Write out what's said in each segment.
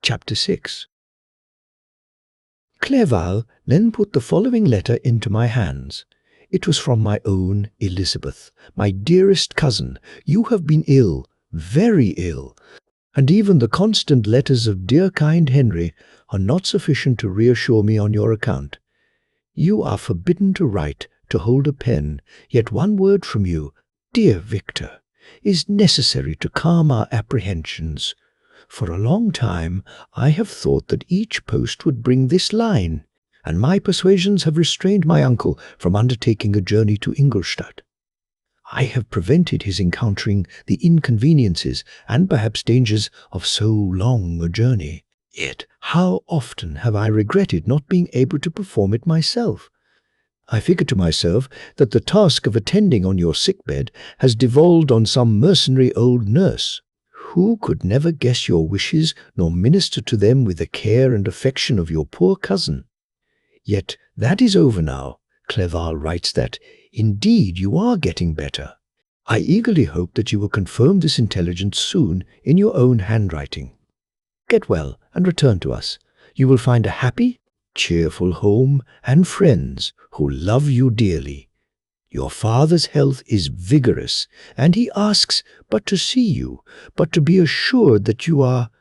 Chapter 6. Clerval then put the following letter into my hands. It was from my own Elizabeth. My dearest cousin, you have been ill, very ill, and even the constant letters of dear kind Henry are not sufficient to reassure me on your account. You are forbidden to write, to hold a pen, yet one word from you, dear Victor, is necessary to calm our apprehensions. For a long time I have thought that each post would bring this line, and my persuasions have restrained my uncle from undertaking a journey to Ingolstadt. I have prevented his encountering the inconveniences and perhaps dangers of so long a journey. Yet how often have I regretted not being able to perform it myself? I figure to myself that the task of attending on your sickbed has devolved on some mercenary old nurse, who could never guess your wishes nor minister to them with the care and affection of your poor cousin. Yet that is over now. Clerval writes that, indeed, you are getting better. I eagerly hope that you will confirm this intelligence soon in your own handwriting. Get well and return to us. You will find a happy, cheerful home and friends who love you dearly. Your father's health is vigorous, and he asks but to see you, but to be assured that you are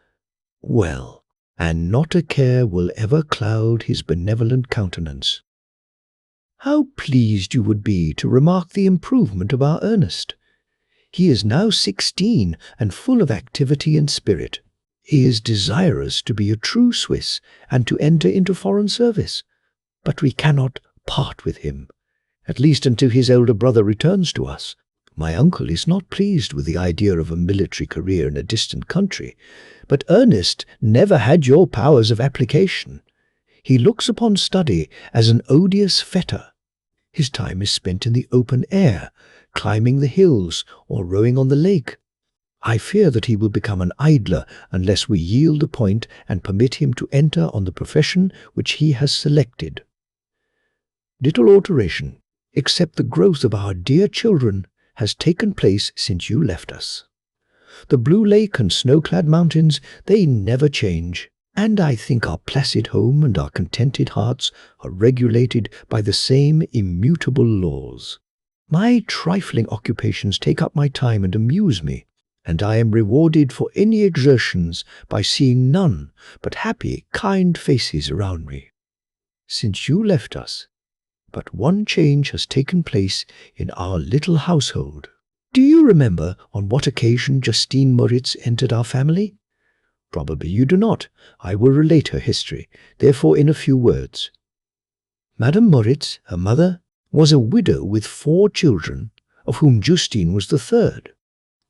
well, and not a care will ever cloud his benevolent countenance. How pleased you would be to remark the improvement of our Ernest. He is now 16 and full of activity and spirit. He is desirous to be a true Swiss and to enter into foreign service, but we cannot part with him, at least until his elder brother returns to us. My uncle is not pleased with the idea of a military career in a distant country, but Ernest never had your powers of application. He looks upon study as an odious fetter. His time is spent in the open air, climbing the hills or rowing on the lake. I fear that he will become an idler unless we yield the point and permit him to enter on the profession which he has selected. Little alteration, except the growth of our dear children, has taken place since you left us. The blue lake and snow-clad mountains, they never change, and I think our placid home and our contented hearts are regulated by the same immutable laws. My trifling occupations take up my time and amuse me, and I am rewarded for any exertions by seeing none but happy, kind faces around me. Since you left us, but one change has taken place in our little household. Do you remember on what occasion Justine Moritz entered our family? Probably you do not. I will relate her history, therefore in a few words. Madame Moritz, her mother, was a widow with 4 children, of whom Justine was the third.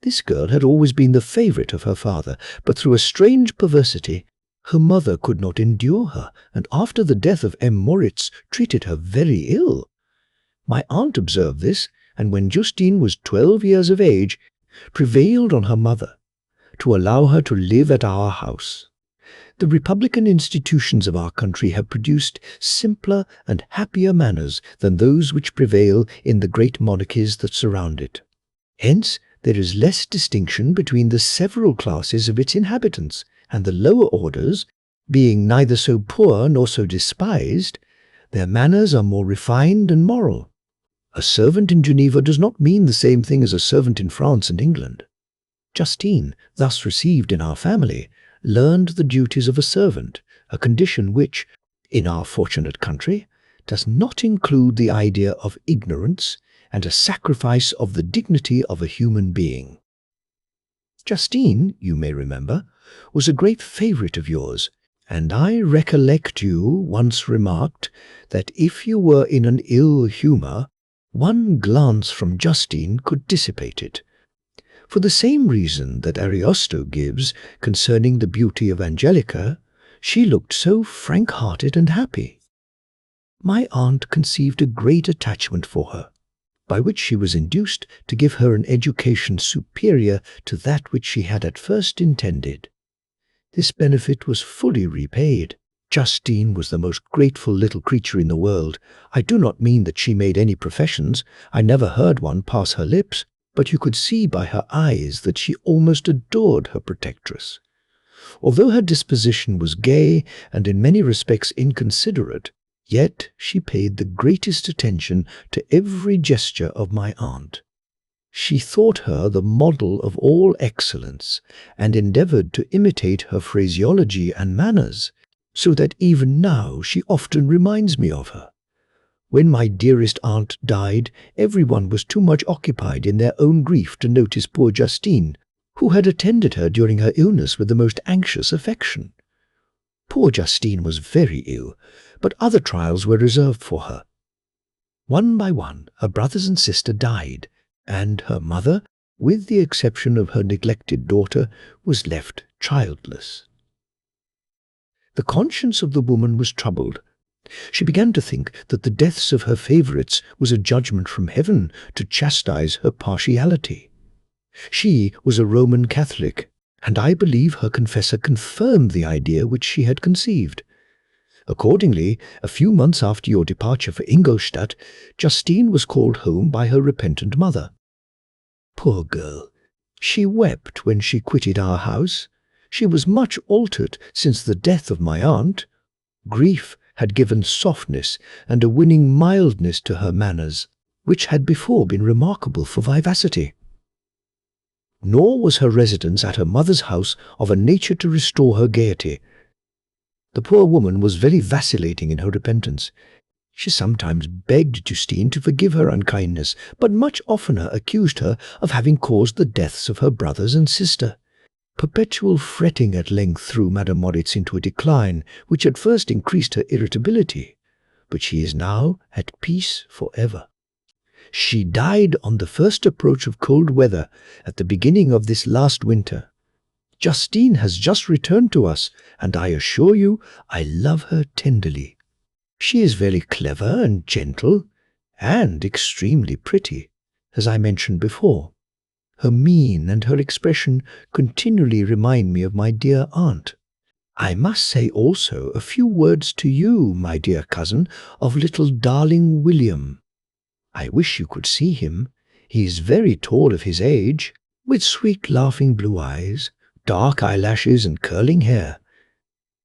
This girl had always been the favourite of her father, but through a strange perversity, her mother could not endure her, and after the death of M. Moritz, treated her very ill. My aunt observed this, and when Justine was 12 years of age, prevailed on her mother to allow her to live at our house. The republican institutions of our country have produced simpler and happier manners than those which prevail in the great monarchies that surround it. Hence, there is less distinction between the several classes of its inhabitants, and the lower orders, being neither so poor nor so despised, their manners are more refined and moral. A servant in Geneva does not mean the same thing as a servant in France and England. Justine, thus received in our family, learned the duties of a servant, a condition which, in our fortunate country, does not include the idea of ignorance and a sacrifice of the dignity of a human being. Justine, you may remember, was a great favourite of yours, and I recollect you once remarked that if you were in an ill humour, one glance from Justine could dissipate it. For the same reason that Ariosto gives concerning the beauty of Angelica, she looked so frank-hearted and happy. My aunt conceived a great attachment for her, by which she was induced to give her an education superior to that which she had at first intended. This benefit was fully repaid. Justine was the most grateful little creature in the world. I do not mean that she made any professions. I never heard one pass her lips, but you could see by her eyes that she almost adored her protectress. Although her disposition was gay and in many respects inconsiderate, yet she paid the greatest attention to every gesture of my aunt. She thought her the model of all excellence, and endeavoured to imitate her phraseology and manners, so that even now she often reminds me of her. When my dearest aunt died, everyone was too much occupied in their own grief to notice poor Justine, who had attended her during her illness with the most anxious affection. Poor Justine was very ill, but other trials were reserved for her. One by one, her brothers and sister died, and her mother, with the exception of her neglected daughter, was left childless. The conscience of the woman was troubled. She began to think that the deaths of her favourites was a judgment from heaven to chastise her partiality. She was a Roman Catholic, and I believe her confessor confirmed the idea which she had conceived. Accordingly, a few months after your departure for Ingolstadt, Justine was called home by her repentant mother. Poor girl! She wept when she quitted our house. She was much altered since the death of my aunt. Grief had given softness and a winning mildness to her manners, which had before been remarkable for vivacity. Nor was her residence at her mother's house of a nature to restore her gaiety. The poor woman was very vacillating in her repentance. She sometimes begged Justine to forgive her unkindness, but much oftener accused her of having caused the deaths of her brothers and sister. Perpetual fretting at length threw Madame Moritz into a decline, which at first increased her irritability, but she is now at peace forever. She died on the first approach of cold weather at the beginning of this last winter. Justine has just returned to us, and I assure you I love her tenderly. She is very clever and gentle, and extremely pretty, as I mentioned before. Her mien and her expression continually remind me of my dear aunt. I must say also a few words to you, my dear cousin, of little darling William. I wish you could see him. He is very tall of his age, with sweet laughing blue eyes, dark eyelashes and curling hair.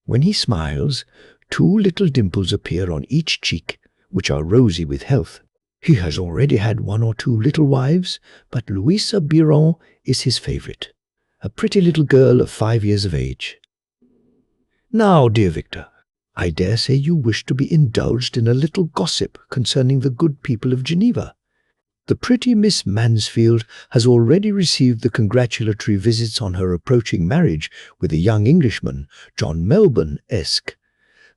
When he smiles, 2 little dimples appear on each cheek, which are rosy with health. He has already had 1 or 2 little wives, but Louisa Biron is his favourite, a pretty little girl of 5 years of age. Now, dear Victor, I dare say you wish to be indulged in a little gossip concerning the good people of Geneva. The pretty Miss Mansfield has already received the congratulatory visits on her approaching marriage with a young Englishman, John Melbourne-esque.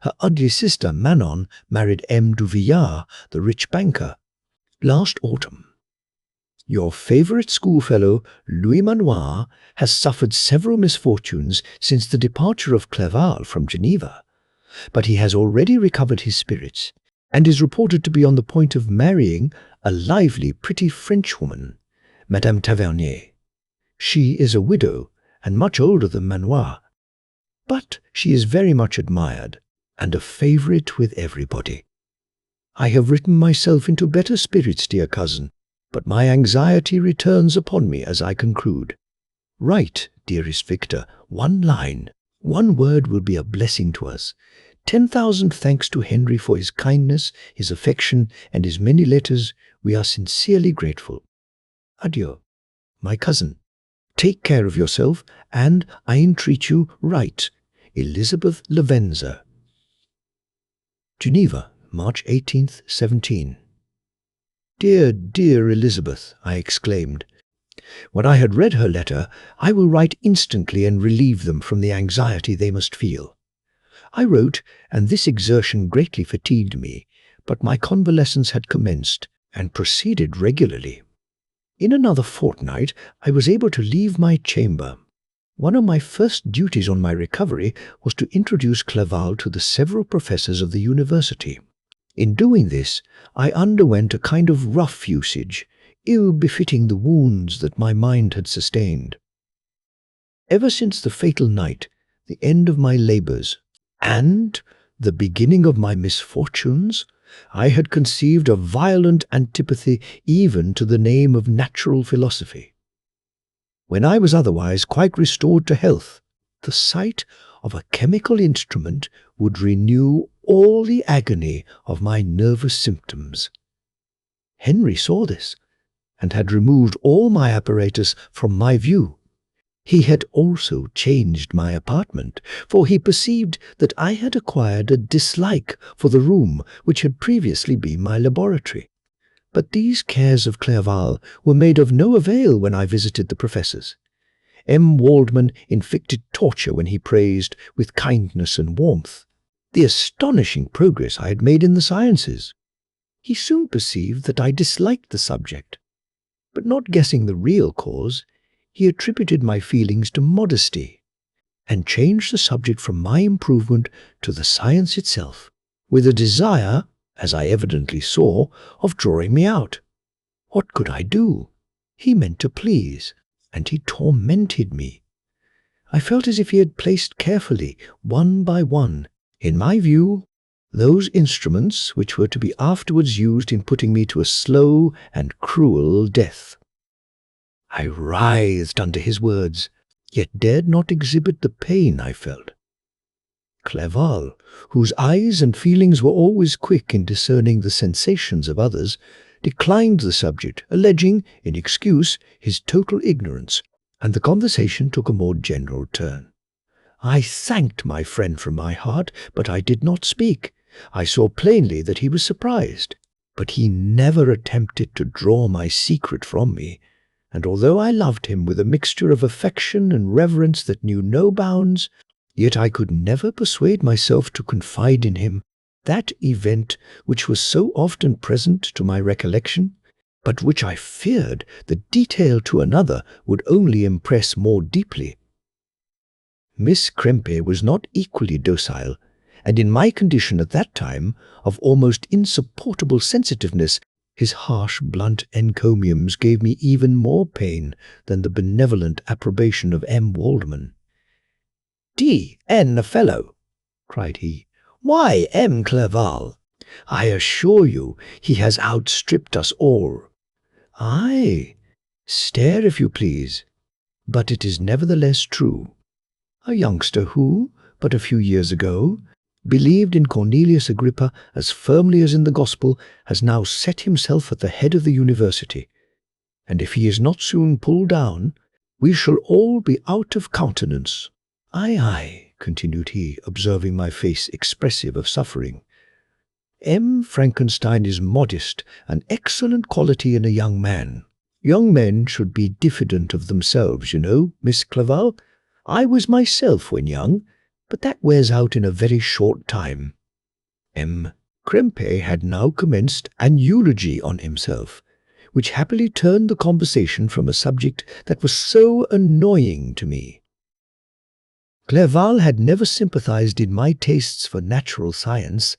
Her ugly sister Manon married M. du Villard, the rich banker, last autumn. Your favourite schoolfellow, Louis Manoir, has suffered several misfortunes since the departure of Clerval from Geneva, but he has already recovered his spirits, and is reported to be on the point of marrying a lively, pretty Frenchwoman, Madame Tavernier. She is a widow, and much older than Manoir, but she is very much admired, and a favourite with everybody. I have written myself into better spirits, dear cousin, but my anxiety returns upon me as I conclude. Write, dearest Victor, 1 line. 1 word will be a blessing to us. 10,000 thanks to Henry for his kindness, his affection, and his many letters. We are sincerely grateful. Adieu, my cousin. Take care of yourself, and, I entreat you, write. Elizabeth Lavenza. Geneva, March 18th, 17. Dear, dear Elizabeth, I exclaimed. When I had read her letter, I will write instantly and relieve them from the anxiety they must feel. I wrote, and this exertion greatly fatigued me, but my convalescence had commenced, and proceeded regularly. In another fortnight, I was able to leave my chamber. One of my first duties on my recovery was to introduce Clerval to the several professors of the university. In doing this, I underwent a kind of rough usage, ill befitting the wounds that my mind had sustained. Ever since the fatal night, the end of my labours, and the beginning of my misfortunes, I had conceived a violent antipathy even to the name of natural philosophy. When I was otherwise quite restored to health, The sight of a chemical instrument would renew all the agony of my nervous symptoms. Henry saw this, and had removed all my apparatus from my view. He had also changed my apartment, for he perceived that I had acquired a dislike for the room which had previously been my laboratory. But these cares of Clerval were made of no avail when I visited the professors. M. Waldman inflicted torture when he praised, with kindness and warmth, the astonishing progress I had made in the sciences. He soon perceived that I disliked the subject, but not guessing the real cause, he attributed my feelings to modesty, and changed the subject from my improvement to the science itself, with a desire, as I evidently saw, of drawing me out. What could I do? He meant to please, and he tormented me. I felt as if he had placed carefully, one by one, in my view, those instruments which were to be afterwards used in putting me to a slow and cruel death. I writhed under his words, yet dared not exhibit the pain I felt. Clerval, whose eyes and feelings were always quick in discerning the sensations of others, declined the subject, alleging, in excuse, his total ignorance, and the conversation took a more general turn. I thanked my friend from my heart, but I did not speak. I saw plainly that he was surprised, but he never attempted to draw my secret from me, and although I loved him with a mixture of affection and reverence that knew no bounds, yet I could never persuade myself to confide in him that event which was so often present to my recollection, but which I feared the detail to another would only impress more deeply. Miss Krempe was not equally docile, and in my condition at that time, of almost insupportable sensitiveness, his harsh, blunt encomiums gave me even more pain than the benevolent approbation of M. Waldman. "D.N. a fellow!" cried he. "Why, M. Clerval, I assure you he has outstripped us all. Aye, stare if you please, but it is nevertheless true. A youngster who, but a few years ago, believed in Cornelius Agrippa as firmly as in the gospel, has now set himself at the head of the university, and if he is not soon pulled down, we shall all be out of countenance. Aye, aye," continued he, observing my face expressive of suffering. "M. Frankenstein is modest, an excellent quality in a young man. Young men should be diffident of themselves, you know, Miss Clerval. I was myself when young, but that wears out in a very short time." M. Krempe had now commenced an eulogy on himself, which happily turned the conversation from a subject that was so annoying to me. Clerval had never sympathized in my tastes for natural science,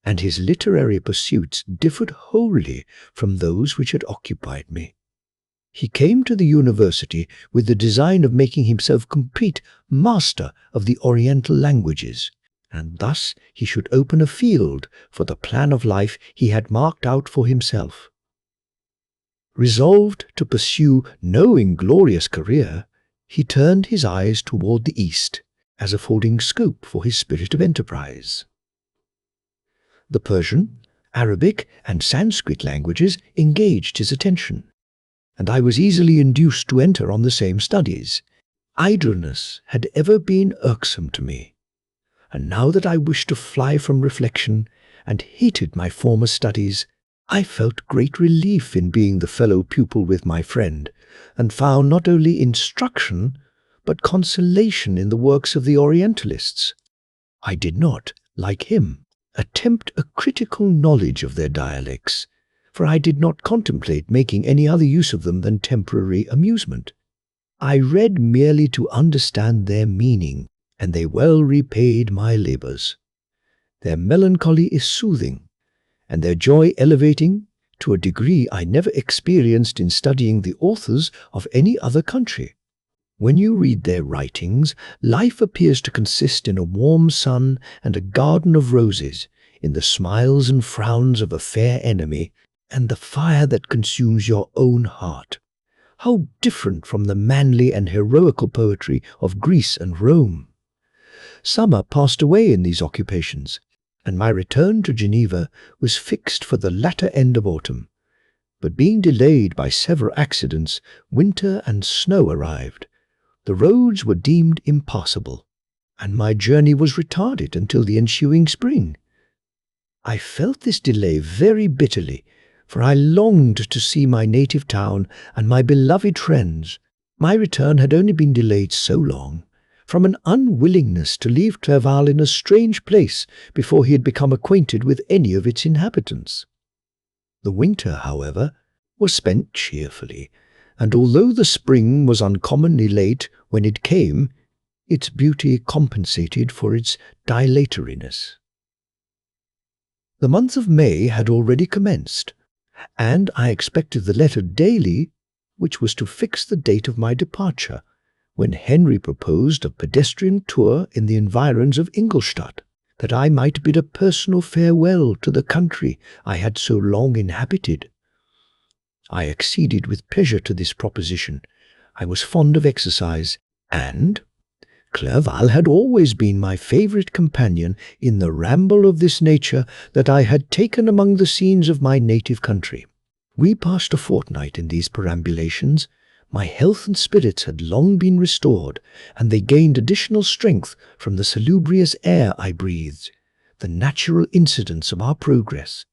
and his literary pursuits differed wholly from those which had occupied me. He came to the university with the design of making himself complete master of the Oriental languages, and thus he should open a field for the plan of life he had marked out for himself. Resolved to pursue no inglorious career, he turned his eyes toward the east, as affording scope for his spirit of enterprise. The Persian, Arabic, and Sanskrit languages engaged his attention, and I was easily induced to enter on the same studies. Idleness had ever been irksome to me, and now that I wished to fly from reflection and hated my former studies, I felt great relief in being the fellow pupil with my friend, and found not only instruction, but consolation in the works of the Orientalists. I did not, like him, attempt a critical knowledge of their dialects, for I did not contemplate making any other use of them than temporary amusement. I read merely to understand their meaning, and they well repaid my labours. Their melancholy is soothing, and their joy elevating to a degree I never experienced in studying the authors of any other country. When you read their writings, life appears to consist in a warm sun and a garden of roses, in the smiles and frowns of a fair enemy, and the fire that consumes your own heart. How different from the manly and heroical poetry of Greece and Rome. Summer passed away in these occupations, and my return to Geneva was fixed for the latter end of autumn. But being delayed by several accidents, winter and snow arrived. The roads were deemed impassable, and my journey was retarded until the ensuing spring. I felt this delay very bitterly, for I longed to see my native town and my beloved friends. My return had only been delayed so long, from an unwillingness to leave Clerval in a strange place before he had become acquainted with any of its inhabitants. The winter, however, was spent cheerfully, and although the spring was uncommonly late when it came, its beauty compensated for its dilatoriness. The month of May had already commenced, and I expected the letter daily, which was to fix the date of my departure, when Henry proposed a pedestrian tour in the environs of Ingolstadt, that I might bid a personal farewell to the country I had so long inhabited. I acceded with pleasure to this proposition. I was fond of exercise, and Clerval had always been my favourite companion in the ramble of this nature that I had taken among the scenes of my native country. We passed a fortnight in these perambulations. My health and spirits had long been restored, and they gained additional strength from the salubrious air I breathed, the natural incidents of our progress,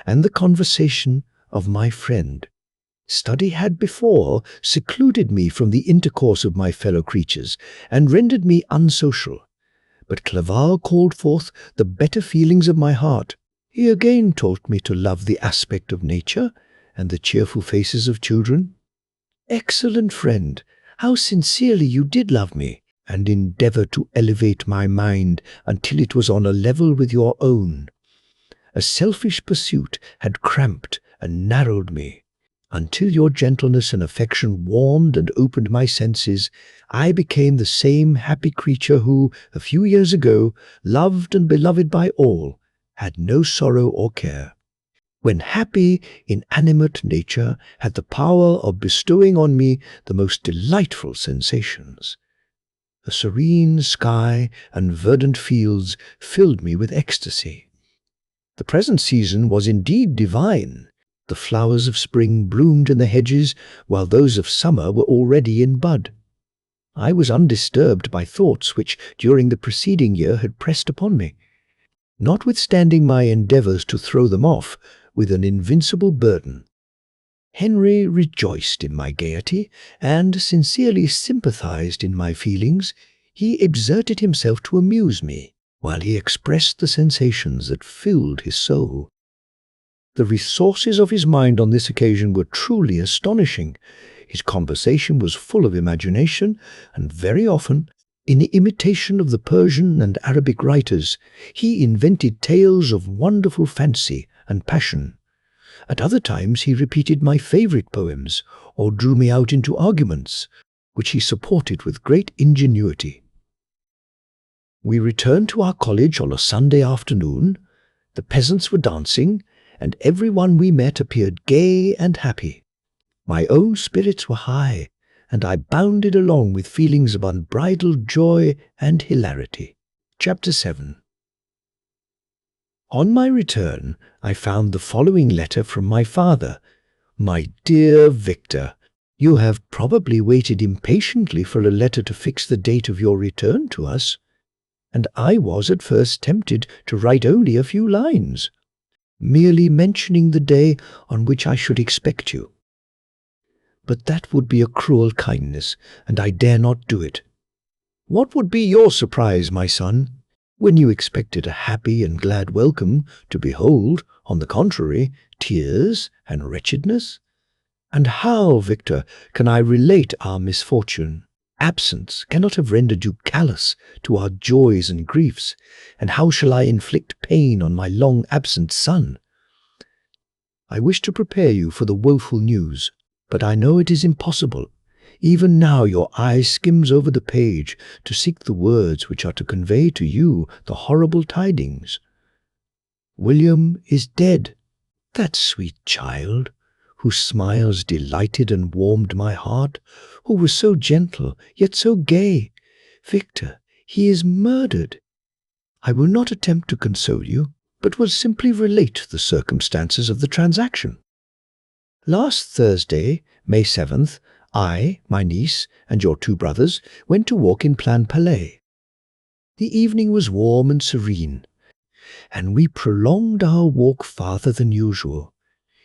and the conversation of my friend. Study had before secluded me from the intercourse of my fellow creatures, and rendered me unsocial. But Clerval called forth the better feelings of my heart. He again taught me to love the aspect of nature, and the cheerful faces of children. Excellent friend, how sincerely you did love me, and endeavour to elevate my mind until it was on a level with your own. A selfish pursuit had cramped and narrowed me. Until your gentleness and affection warmed and opened my senses, I became the same happy creature who, a few years ago, loved and beloved by all, had no sorrow or care. When happy, inanimate nature had the power of bestowing on me the most delightful sensations. A serene sky and verdant fields filled me with ecstasy. The present season was indeed divine. The flowers of spring bloomed in the hedges, while those of summer were already in bud. I was undisturbed by thoughts which, during the preceding year, had pressed upon me. Notwithstanding my endeavours to throw them off with an invincible burden, Henry rejoiced in my gaiety, and sincerely sympathized in my feelings. He exerted himself to amuse me, while he expressed the sensations that filled his soul. The resources of his mind on this occasion were truly astonishing. His conversation was full of imagination, and very often, in imitation of the Persian and Arabic writers, he invented tales of wonderful fancy and passion. At other times he repeated my favourite poems, or drew me out into arguments, which he supported with great ingenuity. We returned to our college on a Sunday afternoon. The peasants were dancing, and everyone we met appeared gay and happy. My own spirits were high, and I bounded along with feelings of unbridled joy and hilarity. Chapter 7. On my return, I found the following letter from my father. My dear Victor, you have probably waited impatiently for a letter to fix the date of your return to us, and I was at first tempted to write only a few lines, merely mentioning the day on which I should expect you. But that would be a cruel kindness, and I dare not do it. What would be your surprise, my son, when you expected a happy and glad welcome, to behold, on the contrary, tears and wretchedness? And how, Victor, can I relate our misfortune? Absence cannot have rendered you callous to our joys and griefs, and how shall I inflict pain on my long-absent son? I wish to prepare you for the woeful news, but I know it is impossible. Even now your eye skims over the page to seek the words which are to convey to you the horrible tidings. William is dead, that sweet child, whose smiles delighted and warmed my heart, who was so gentle, yet so gay. Victor, he is murdered. I will not attempt to console you, but will simply relate the circumstances of the transaction. Last Thursday, May 7th, I, my niece, and your 2 brothers went to walk in Plan Palais. The evening was warm and serene, and we prolonged our walk farther than usual.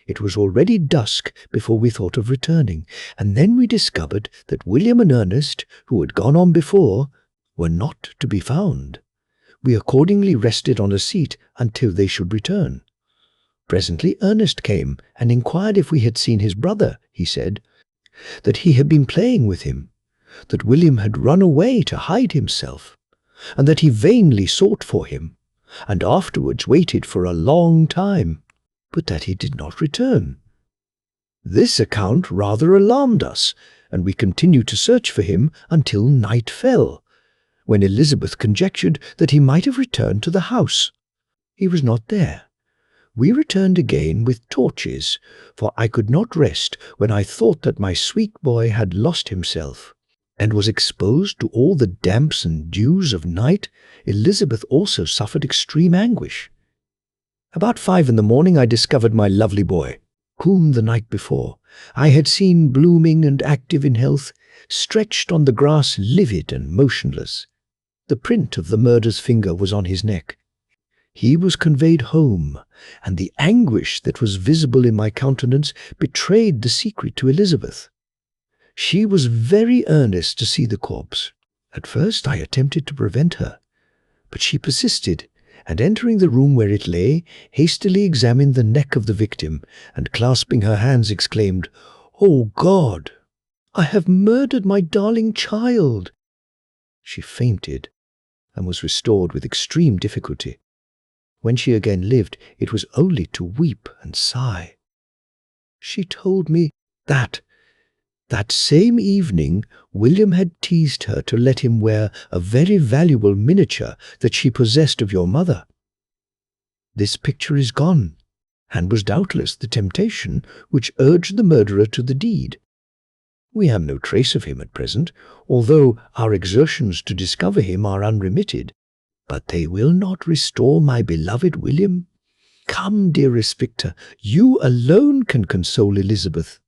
It was already dusk before we thought of returning, and then we discovered that William and Ernest, who had gone on before, were not to be found. We accordingly rested on a seat until they should return. Presently Ernest came and inquired if we had seen his brother. He said that he had been playing with him, that William had run away to hide himself, and that he vainly sought for him, and afterwards waited for a long time, but that he did not return. This account rather alarmed us, and we continued to search for him until night fell, when Elizabeth conjectured that he might have returned to the house. He was not there. We returned again with torches, for I could not rest when I thought that my sweet boy had lost himself, and was exposed to all the damps and dews of night. Elizabeth also suffered extreme anguish. About 5 in the morning I discovered my lovely boy, whom the night before I had seen blooming and active in health, stretched on the grass livid and motionless. The print of the murderer's finger was on his neck. He was conveyed home, and the anguish that was visible in my countenance betrayed the secret to Elizabeth. She was very earnest to see the corpse. At first I attempted to prevent her, but she persisted, and entering the room where it lay, hastily examined the neck of the victim, and clasping her hands exclaimed, "Oh God! I have murdered my darling child!" She fainted, and was restored with extreme difficulty. When she again lived, it was only to weep and sigh. She told me that same evening William had teased her to let him wear a very valuable miniature that she possessed of your mother. This picture is gone, and was doubtless the temptation which urged the murderer to the deed. We have no trace of him at present, although our exertions to discover him are unremitted. But they will not restore my beloved William. Come, dearest Victor, you alone can console Elizabeth.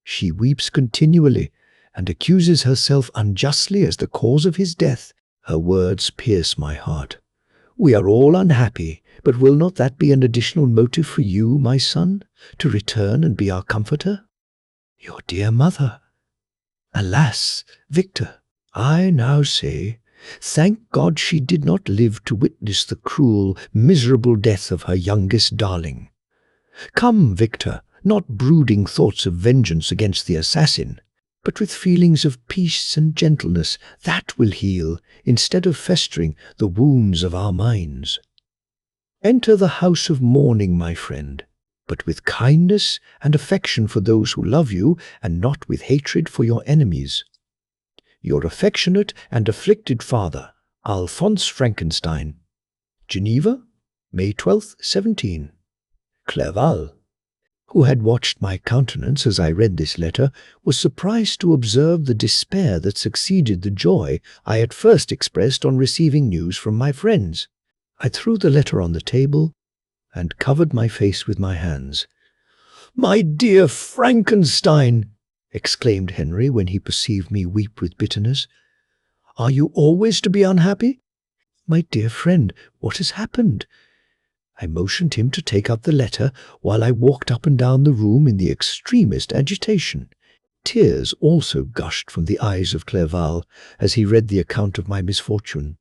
She weeps continually, and accuses herself unjustly as the cause of his death. Her words pierce my heart. We are all unhappy, but will not that be an additional motive for you, my son, to return and be our comforter? Your dear mother. Alas, Victor, I now say, thank God she did not live to witness the cruel, miserable death of her youngest darling. Come, Victor, not brooding thoughts of vengeance against the assassin, but with feelings of peace and gentleness that will heal, instead of festering, the wounds of our minds. Enter the house of mourning, my friend, but with kindness and affection for those who love you, and not with hatred for your enemies. Your affectionate and afflicted father, Alphonse Frankenstein. Geneva, May 12th, 17. Clerval, who had watched my countenance as I read this letter, was surprised to observe the despair that succeeded the joy I at first expressed on receiving news from my friends. I threw the letter on the table and covered my face with my hands. "My dear Frankenstein!" exclaimed Henry when he perceived me weep with bitterness. "Are you always to be unhappy? My dear friend, what has happened?" I motioned him to take up the letter while I walked up and down the room in the extremest agitation. Tears also gushed from the eyes of Clerval as he read the account of my misfortune.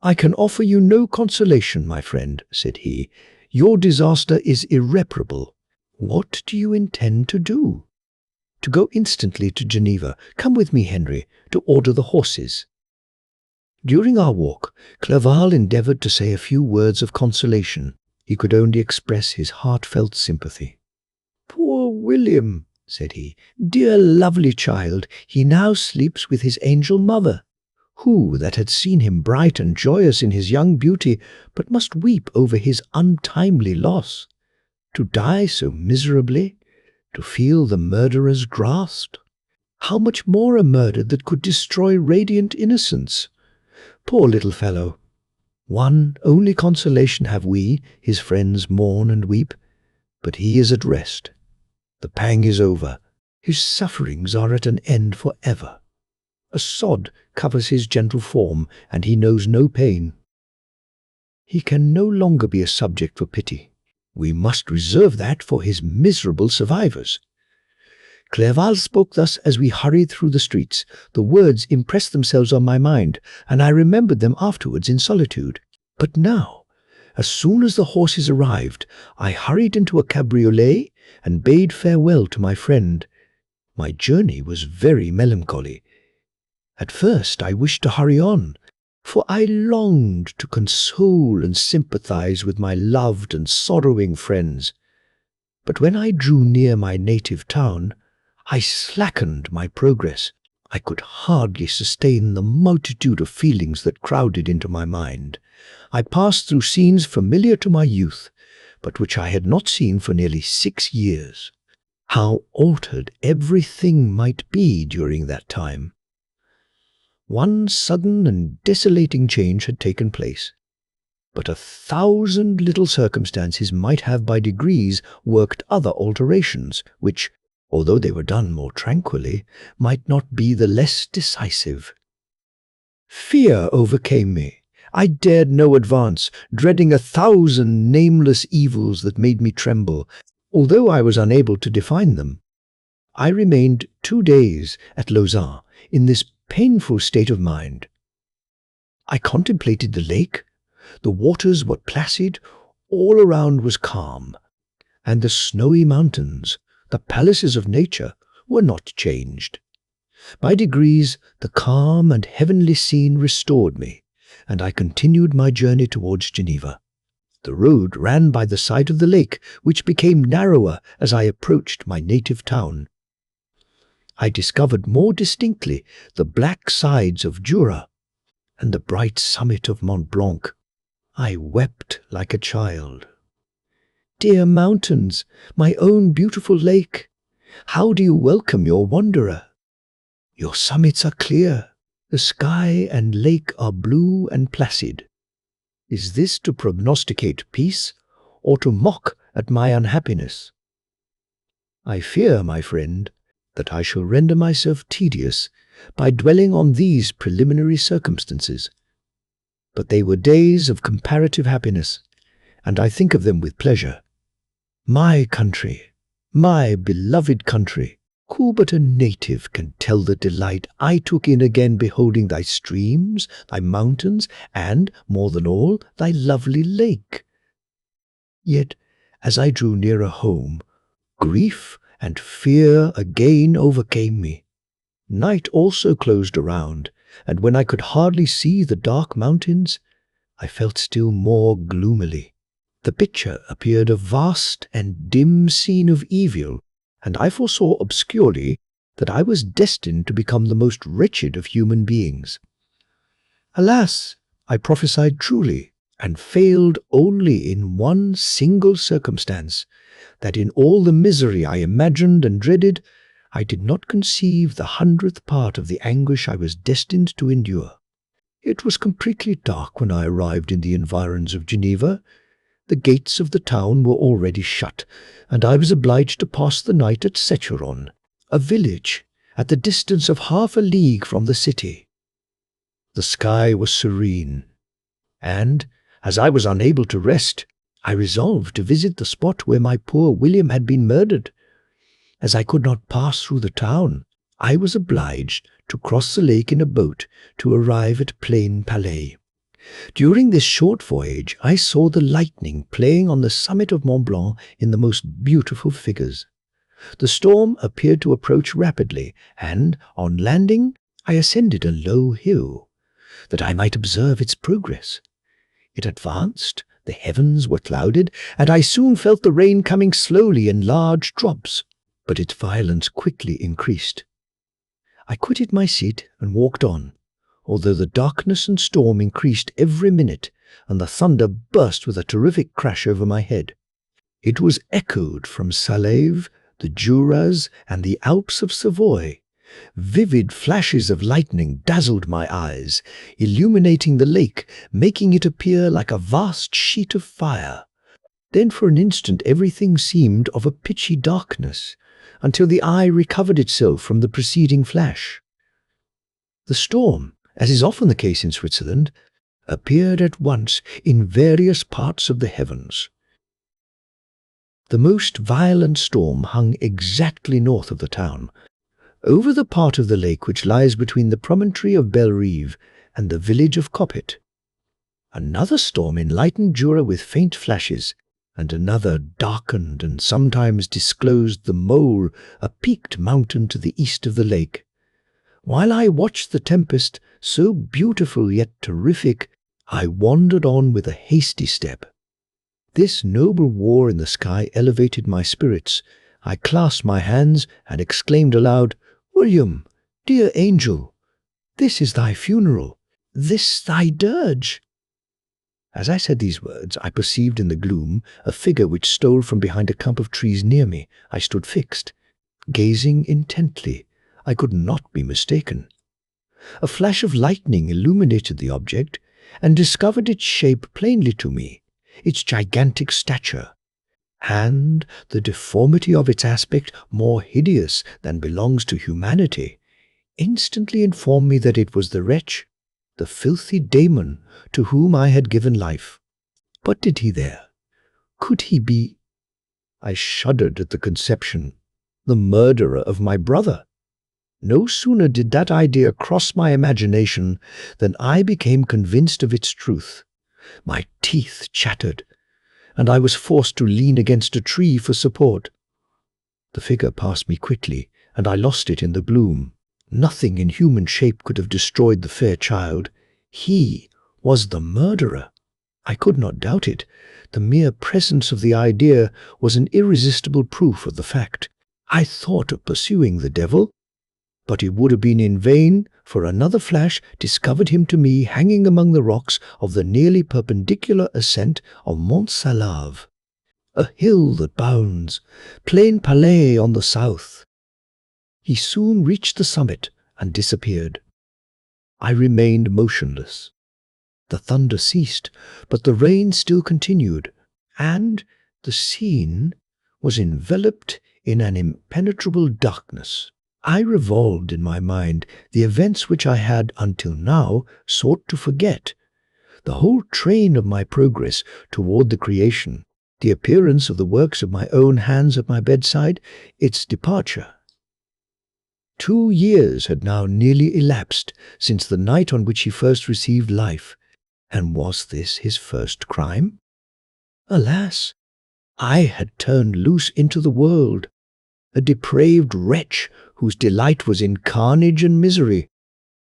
"I can offer you no consolation, my friend," said he. "Your disaster is irreparable. What do you intend to do?" "To go instantly to Geneva. Come with me, Henry, to order the horses." During our walk, Clerval endeavoured to say a few words of consolation. He could only express his heartfelt sympathy. "Poor William," said he, "dear lovely child, he now sleeps with his angel mother. Who that had seen him bright and joyous in his young beauty, but must weep over his untimely loss? To die so miserably, to feel the murderer's grasp? How much more a murder that could destroy radiant innocence? Poor little fellow. One only consolation have we, his friends mourn and weep, but he is at rest. The pang is over. His sufferings are at an end for ever. A sod covers his gentle form, and he knows no pain. He can no longer be a subject for pity. We must reserve that for his miserable survivors. Clerval spoke thus as we hurried through the streets. The words impressed themselves on my mind, and I remembered them afterwards in solitude. But now, as soon as the horses arrived, I hurried into a cabriolet and bade farewell to my friend. My journey was very melancholy. At first I wished to hurry on, for I longed to console and sympathize with my loved and sorrowing friends. But when I drew near my native town, I slackened my progress. I could hardly sustain the multitude of feelings that crowded into my mind. I passed through scenes familiar to my youth, but which I had not seen for nearly 6 years. How altered everything might be during that time! One sudden and desolating change had taken place, but 1,000 little circumstances might have by degrees worked other alterations, which, although they were done more tranquilly, might not be the less decisive. Fear overcame me. I dared no advance, dreading 1,000 nameless evils that made me tremble, although I was unable to define them. I remained 2 days at Lausanne in this painful state of mind. I contemplated the lake. The waters were placid, all around was calm, and the snowy mountains, the palaces of nature, were not changed. By degrees, the calm and heavenly scene restored me, and I continued my journey towards Geneva. The road ran by the side of the lake, which became narrower as I approached my native town. I discovered more distinctly the black sides of Jura and the bright summit of Mont Blanc. I wept like a child. Dear mountains, my own beautiful lake, how do you welcome your wanderer? Your summits are clear, the sky and lake are blue and placid. Is this to prognosticate peace, or to mock at my unhappiness? I fear, my friend, that I shall render myself tedious by dwelling on these preliminary circumstances. But they were days of comparative happiness, and I think of them with pleasure. My country, my beloved country, who but a native can tell the delight I took in again beholding thy streams, thy mountains, and, more than all, thy lovely lake? Yet, as I drew nearer home, grief and fear again overcame me. Night also closed around, and when I could hardly see the dark mountains, I felt still more gloomily. The picture appeared a vast and dim scene of evil, and I foresaw obscurely that I was destined to become the most wretched of human beings. Alas, I prophesied truly, and failed only in one single circumstance, that in all the misery I imagined and dreaded, I did not conceive the 100th part of the anguish I was destined to endure. It was completely dark when I arrived in the environs of Geneva. The gates of the town were already shut, and I was obliged to pass the night at Secheron, a village at the distance of half a league from the city. The sky was serene, and, as I was unable to rest, I resolved to visit the spot where my poor William had been murdered. As I could not pass through the town, I was obliged to cross the lake in a boat to arrive at Plain Palais. During this short voyage, I saw the lightning playing on the summit of Mont Blanc in the most beautiful figures. The storm appeared to approach rapidly, and, on landing, I ascended a low hill, that I might observe its progress. It advanced, the heavens were clouded, and I soon felt the rain coming slowly in large drops, but its violence quickly increased. I quitted my seat and walked on, although the darkness and storm increased every minute, and the thunder burst with a terrific crash over my head. It was echoed from Salève, the Juras, and the Alps of Savoy. Vivid flashes of lightning dazzled my eyes, illuminating the lake, making it appear like a vast sheet of fire. Then for an instant everything seemed of a pitchy darkness, until the eye recovered itself from the preceding flash. The storm, as is often the case in Switzerland, appeared at once in various parts of the heavens. The most violent storm hung exactly north of the town, over the part of the lake which lies between the promontory of Bellerive and the village of Coppet. Another storm enlightened Jura with faint flashes, and another darkened and sometimes disclosed the Mole, a peaked mountain to the east of the lake. While I watched the tempest, so beautiful yet terrific, I wandered on with a hasty step. This noble war in the sky elevated my spirits. I clasped my hands and exclaimed aloud, "William, dear angel, this is thy funeral, this thy dirge." As I said these words, I perceived in the gloom a figure which stole from behind a clump of trees near me. I stood fixed, gazing intently. I could not be mistaken. A flash of lightning illuminated the object and discovered its shape plainly to me, its gigantic stature, and the deformity of its aspect, more hideous than belongs to humanity, instantly informed me that it was the wretch, the filthy Damon, to whom I had given life. What did he there? Could he be? I shuddered at the conception. The murderer of my brother. No sooner did that idea cross my imagination than I became convinced of its truth. My teeth chattered, and I was forced to lean against a tree for support. The figure passed me quickly, and I lost it in the gloom. Nothing in human shape could have destroyed the fair child. He was the murderer. I could not doubt it. The mere presence of the idea was an irresistible proof of the fact. I thought of pursuing the devil, but it would have been in vain, for another flash discovered him to me hanging among the rocks of the nearly perpendicular ascent of Mont Salave, a hill that bounds Plain Palais on the south. He soon reached the summit and disappeared. I remained motionless. The thunder ceased, but the rain still continued, and the scene was enveloped in an impenetrable darkness. I revolved in my mind the events which I had until now sought to forget, the whole train of my progress toward the creation, the appearance of the works of my own hands at my bedside, its departure. 2 years had now nearly elapsed since the night on which he first received life, and was this his first crime? Alas, I had turned loose into the world, a depraved wretch whose delight was in carnage and misery.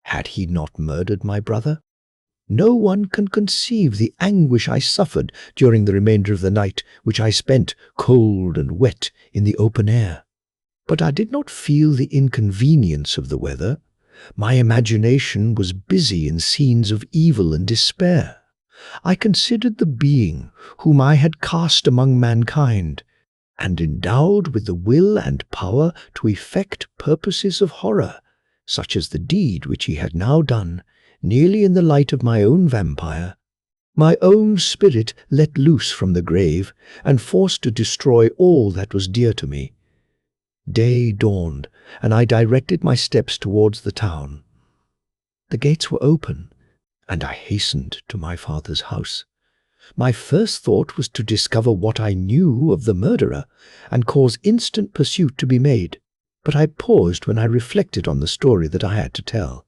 Had he not murdered my brother? No one can conceive the anguish I suffered during the remainder of the night, which I spent cold and wet in the open air. But I did not feel the inconvenience of the weather. My imagination was busy in scenes of evil and despair. I considered the being whom I had cast among mankind, and endowed with the will and power to effect purposes of horror, such as the deed which he had now done, nearly in the light of my own vampire, my own spirit let loose from the grave, and forced to destroy all that was dear to me. Day dawned, and I directed my steps towards the town. The gates were open, and I hastened to my father's house. My first thought was to discover what I knew of the murderer, and cause instant pursuit to be made. But I paused when I reflected on the story that I had to tell.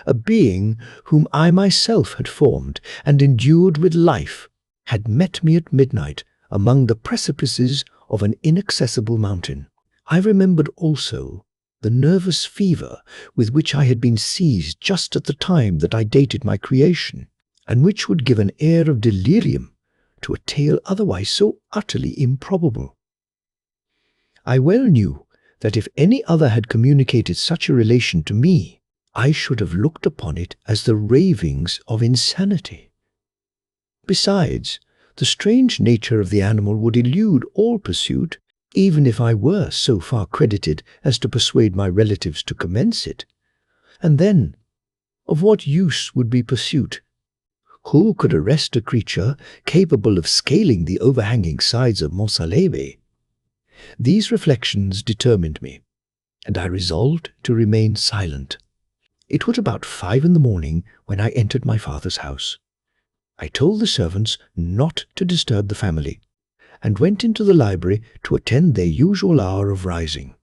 A being whom I myself had formed and endued with life had met me at midnight among the precipices of an inaccessible mountain. I remembered also the nervous fever with which I had been seized just at the time that I dated my creation, and which would give an air of delirium to a tale otherwise so utterly improbable. I well knew that if any other had communicated such a relation to me, I should have looked upon it as the ravings of insanity. Besides, the strange nature of the animal would elude all pursuit, even if I were so far credited as to persuade my relatives to commence it. And then, of what use would be pursuit? Who could arrest a creature capable of scaling the overhanging sides of Montsaleve? These reflections determined me, and I resolved to remain silent. It was about 5 in the morning when I entered my father's house. I told the servants not to disturb the family, and went into the library to attend their usual hour of rising.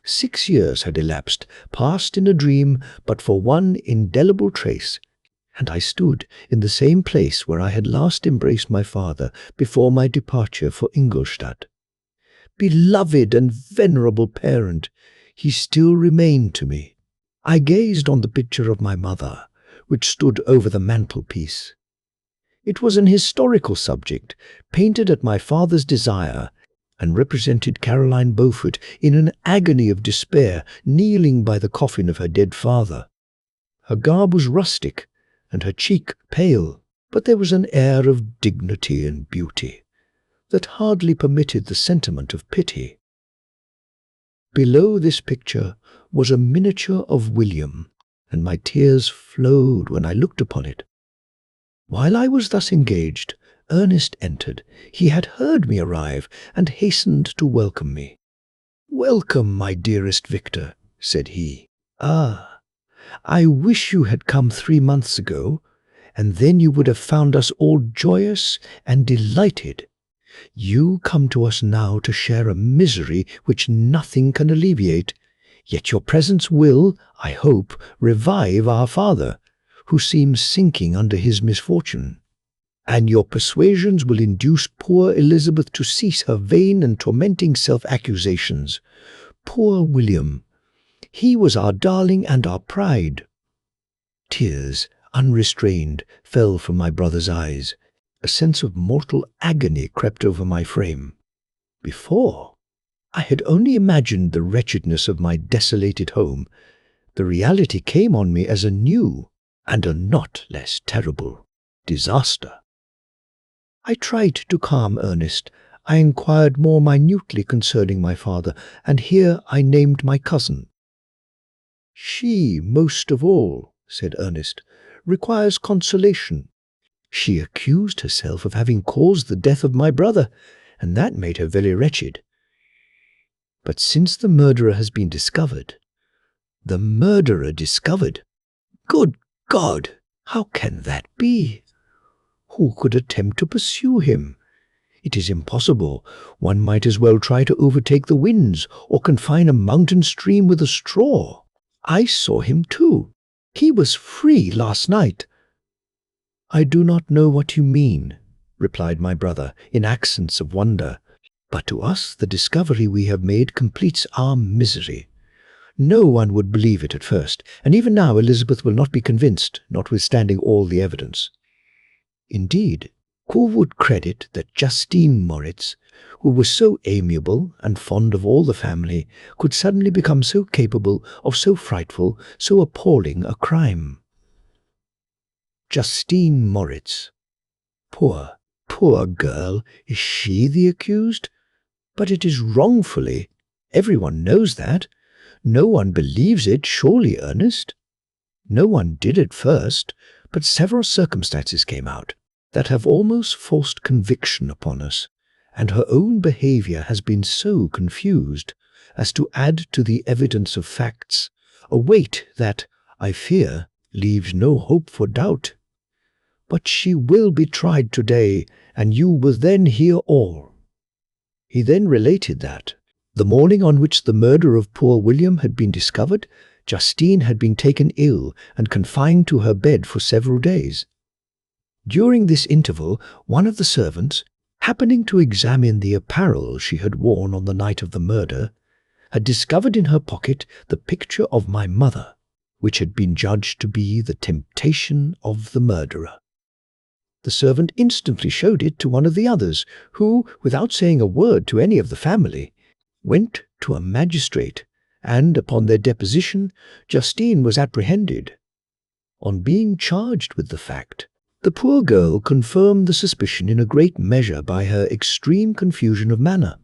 6 years had elapsed, passed in a dream, but for one indelible trace, and I stood in the same place where I had last embraced my father before my departure for Ingolstadt. Beloved and venerable parent, he still remained to me. I gazed on the picture of my mother, which stood over the mantelpiece. It was an historical subject, painted at my father's desire, and represented Caroline Beaufort in an agony of despair, kneeling by the coffin of her dead father. Her garb was rustic, and her cheek pale, but there was an air of dignity and beauty that hardly permitted the sentiment of pity. Below this picture was a miniature of William, and my tears flowed when I looked upon it. While I was thus engaged, Ernest entered. He had heard me arrive, and hastened to welcome me. "Welcome, my dearest Victor," said he. "Ah, I wish you had come 3 months ago, and then you would have found us all joyous and delighted. You come to us now to share a misery which nothing can alleviate, yet your presence will, I hope, revive our father, who seems sinking under his misfortune. And your persuasions will induce poor Elizabeth to cease her vain and tormenting self-accusations. Poor William! He was our darling and our pride." Tears, unrestrained, fell from my brother's eyes. A sense of mortal agony crept over my frame. Before, I had only imagined the wretchedness of my desolated home. The reality came on me as a new, and a not less terrible, disaster. I tried to calm Ernest. I inquired more minutely concerning my father, and here I named my cousin. "She, most of all," said Ernest, "requires consolation. She accused herself of having caused the death of my brother, and that made her very wretched. But since the murderer has been discovered, the murderer discovered! Good God! How can that be? Who could attempt to pursue him? It is impossible. One might as well try to overtake the winds, or confine a mountain stream with a straw. I saw him too. He was free last night." "I do not know what you mean," replied my brother, in accents of wonder. "But to us the discovery we have made completes our misery. No one would believe it at first, and even now Elizabeth will not be convinced, notwithstanding all the evidence. Indeed, who would credit that Justine Moritz, who was so amiable and fond of all the family, could suddenly become so capable of so frightful, so appalling a crime? Justine Moritz. Poor, poor girl, is she the accused? But it is wrongfully. Everyone knows that. No one believes it, surely, Ernest? No one did at first, but several circumstances came out that have almost forced conviction upon us, and her own behaviour has been so confused as to add to the evidence of facts a weight that, I fear, leaves no hope for doubt. But she will be tried today, and you will then hear all." He then related that, the morning on which the murder of poor William had been discovered, Justine had been taken ill and confined to her bed for several days. During this interval, one of the servants, happening to examine the apparel she had worn on the night of the murder, had discovered in her pocket the picture of my mother, which had been judged to be the temptation of the murderer. The servant instantly showed it to one of the others, who, without saying a word to any of the family, went to a magistrate, and, upon their deposition, Justine was apprehended. On being charged with the fact, the poor girl confirmed the suspicion in a great measure by her extreme confusion of manner.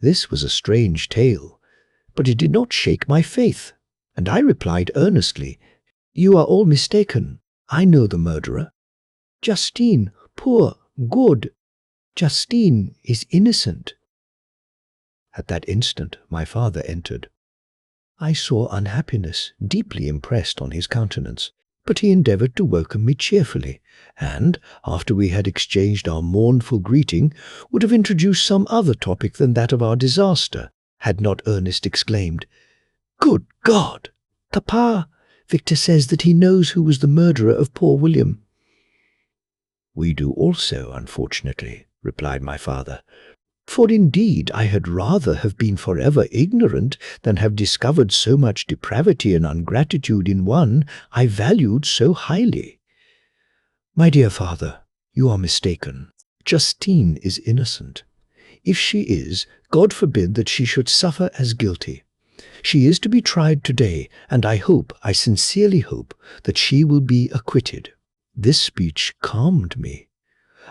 This was a strange tale, but it did not shake my faith, and I replied earnestly, "You are all mistaken. I know the murderer. Justine, poor, good. Justine is innocent." At that instant my father entered. I saw unhappiness deeply impressed on his countenance, but he endeavoured to welcome me cheerfully, and, after we had exchanged our mournful greeting, would have introduced some other topic than that of our disaster, had not Ernest exclaimed, "Good God! Papa, Victor says that he knows who was the murderer of poor William." "We do also, unfortunately," replied my father. "For indeed I had rather have been forever ignorant than have discovered so much depravity and ungratitude in one I valued so highly." "My dear father, you are mistaken. Justine is innocent. If she is, God forbid that she should suffer as guilty. She is to be tried today, and I sincerely hope, that she will be acquitted." This speech calmed me.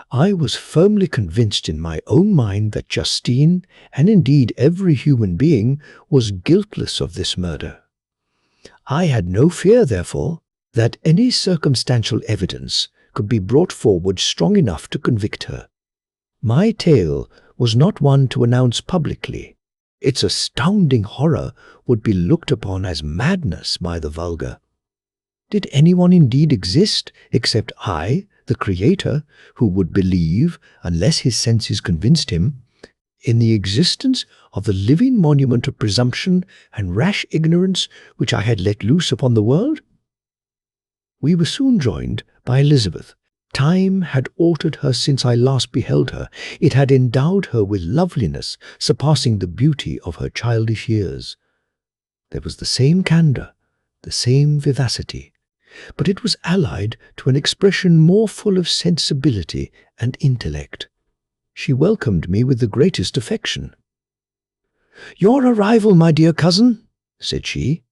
I was firmly convinced in my own mind that Justine, and indeed every human being, was guiltless of this murder. I had no fear, therefore, that any circumstantial evidence could be brought forward strong enough to convict her. My tale was not one to announce publicly. Its astounding horror would be looked upon as madness by the vulgar. Did anyone indeed exist except I, the Creator, who would believe, unless his senses convinced him, in the existence of the living monument of presumption and rash ignorance which I had let loose upon the world? We were soon joined by Elizabeth. Time had altered her since I last beheld her. It had endowed her with loveliness surpassing the beauty of her childish years. There was the same candour, the same vivacity, but it was allied to an expression more full of sensibility and intellect. She welcomed me with the greatest affection. "Your arrival, my dear cousin," said she,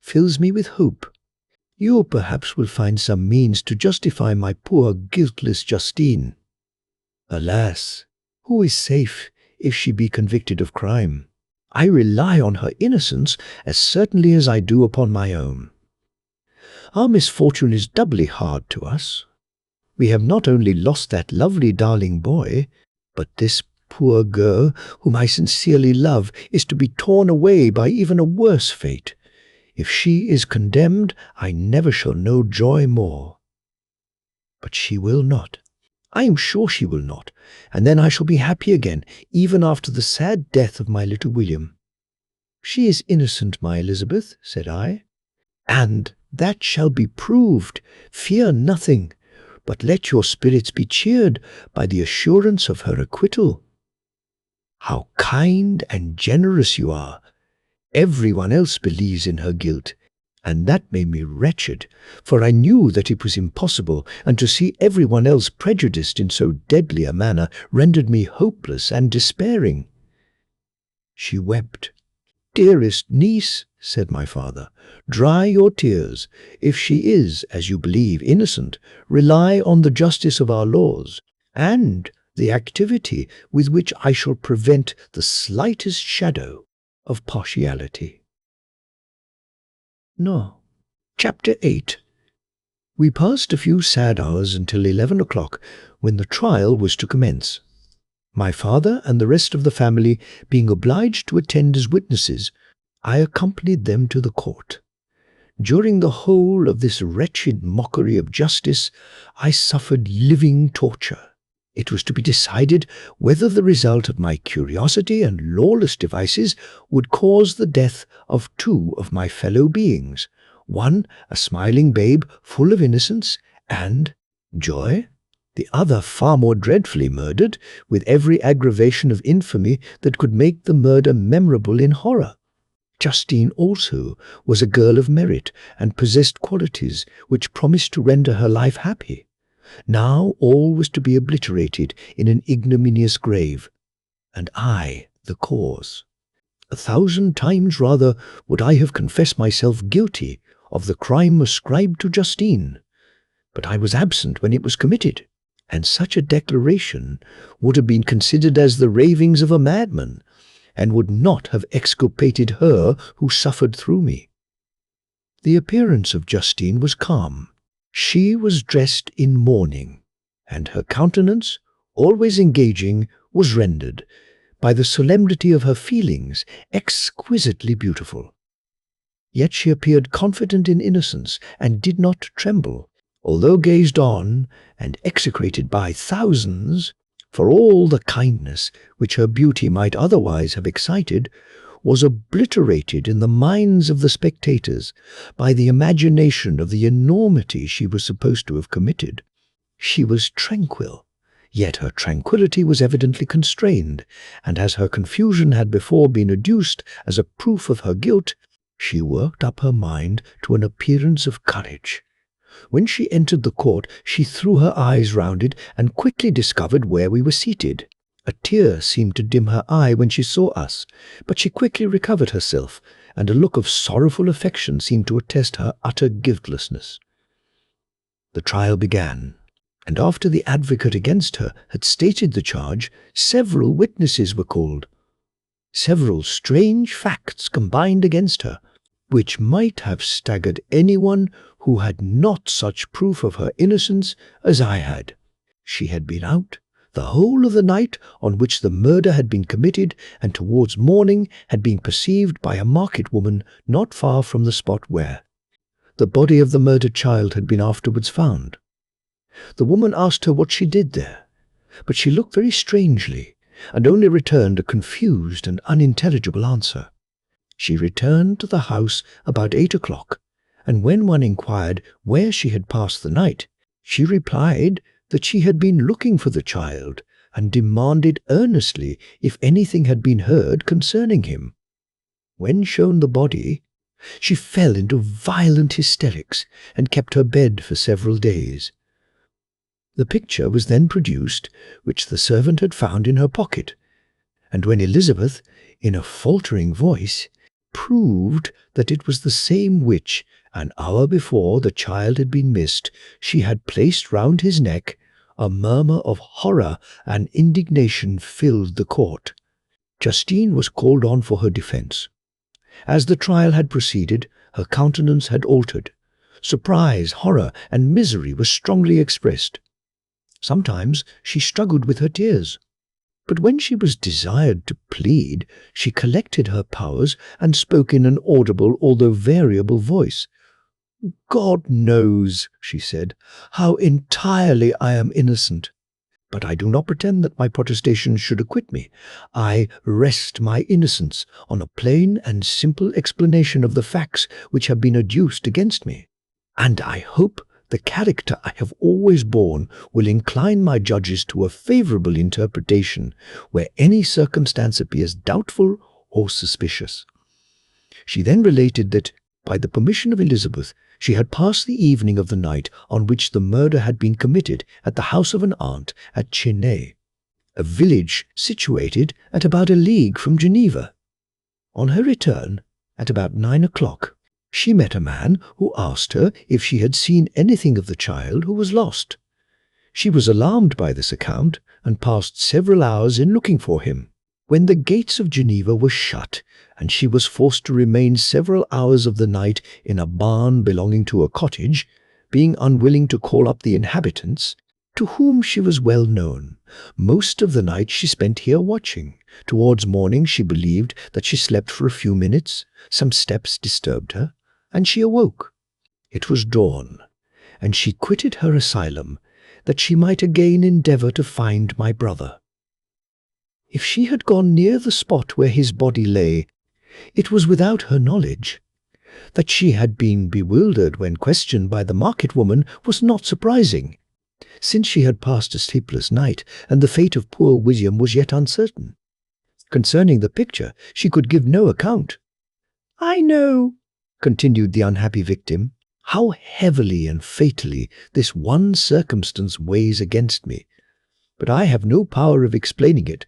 "fills me with hope. You perhaps will find some means to justify my poor guiltless Justine. Alas, who is safe if she be convicted of crime? I rely on her innocence as certainly as I do upon my own. Our misfortune is doubly hard to us. We have not only lost that lovely darling boy, but this poor girl, whom I sincerely love, is to be torn away by even a worse fate. If she is condemned, I never shall know joy more. But she will not. I am sure she will not, and then I shall be happy again, even after the sad death of my little William." "She is innocent, my Elizabeth," said I. "And that shall be proved. Fear nothing, but let your spirits be cheered by the assurance of her acquittal." "How kind and generous you are! Everyone else believes in her guilt, and that made me wretched, for I knew that it was impossible, and to see everyone else prejudiced in so deadly a manner rendered me hopeless and despairing." She wept. "Dearest niece," said my father, "dry your tears. If she is, as you believe, innocent, rely on the justice of our laws, and the activity with which I shall prevent the slightest shadow of partiality." No. Chapter 8. We passed a few sad hours until 11 o'clock, when the trial was to commence. My father and the rest of the family being obliged to attend as witnesses, I accompanied them to the court. During the whole of this wretched mockery of justice, I suffered living torture. It was to be decided whether the result of my curiosity and lawless devices would cause the death of two of my fellow beings, one a smiling babe full of innocence and joy, the other far more dreadfully murdered, with every aggravation of infamy that could make the murder memorable in horror. Justine also was a girl of merit and possessed qualities which promised to render her life happy. Now all was to be obliterated in an ignominious grave, and I the cause. 1,000 times rather would I have confessed myself guilty of the crime ascribed to Justine, but I was absent when it was committed, and such a declaration would have been considered as the ravings of a madman, and would not have exculpated her who suffered through me. The appearance of Justine was calm. She was dressed in mourning, and her countenance, always engaging, was rendered, by the solemnity of her feelings, exquisitely beautiful. Yet she appeared confident in innocence, and did not tremble, although gazed on and execrated by thousands, for all the kindness which her beauty might otherwise have excited was obliterated in the minds of the spectators by the imagination of the enormity she was supposed to have committed. She was tranquil, yet her tranquillity was evidently constrained, and as her confusion had before been adduced as a proof of her guilt, she worked up her mind to an appearance of courage. When she entered the court, she threw her eyes round it and quickly discovered where we were seated. A tear seemed to dim her eye when she saw us, but she quickly recovered herself, and a look of sorrowful affection seemed to attest her utter guiltlessness. The trial began, and after the advocate against her had stated the charge, several witnesses were called. Several strange facts combined against her, which might have staggered anyone who had not such proof of her innocence as I had. She had been out the whole of the night on which the murder had been committed, and towards morning had been perceived by a market woman not far from the spot where the body of the murdered child had been afterwards found. The woman asked her what she did there, but she looked very strangely, and only returned a confused and unintelligible answer. She returned to the house about 8 o'clock, and when one inquired where she had passed the night, she replied that she had been looking for the child, and demanded earnestly if anything had been heard concerning him. When shown the body, she fell into violent hysterics, and kept her bed for several days. The picture was then produced, which the servant had found in her pocket, and when Elizabeth, in a faltering voice, proved that it was the same which, an hour before the child had been missed, she had placed round his neck, a murmur of horror and indignation filled the court. Justine was called on for her defence. As the trial had proceeded, her countenance had altered. Surprise, horror, and misery were strongly expressed. Sometimes she struggled with her tears, but when she was desired to plead, she collected her powers and spoke in an audible, although variable voice. "God knows," she said, "how entirely I am innocent. But I do not pretend that my protestations should acquit me. I rest my innocence on a plain and simple explanation of the facts which have been adduced against me, and I hope the character I have always borne will incline my judges to a favourable interpretation where any circumstance appears doubtful or suspicious." She then related that, by the permission of Elizabeth, she had passed the evening of the night on which the murder had been committed at the house of an aunt at Chenay, a village situated at about a league from Geneva. On her return, at about 9 o'clock, she met a man who asked her if she had seen anything of the child who was lost. She was alarmed by this account, and passed several hours in looking for him. When the gates of Geneva were shut, and she was forced to remain several hours of the night in a barn belonging to a cottage, being unwilling to call up the inhabitants, to whom she was well known, most of the night she spent here watching. Towards morning she believed that she slept for a few minutes, some steps disturbed her, and she awoke. It was dawn, and she quitted her asylum, that she might again endeavour to find my brother. If she had gone near the spot where his body lay, it was without her knowledge. That she had been bewildered when questioned by the market woman was not surprising, since she had passed a sleepless night, and the fate of poor William was yet uncertain. Concerning the picture, she could give no account. "I know," continued the unhappy victim, "how heavily and fatally this one circumstance weighs against me, but I have no power of explaining it,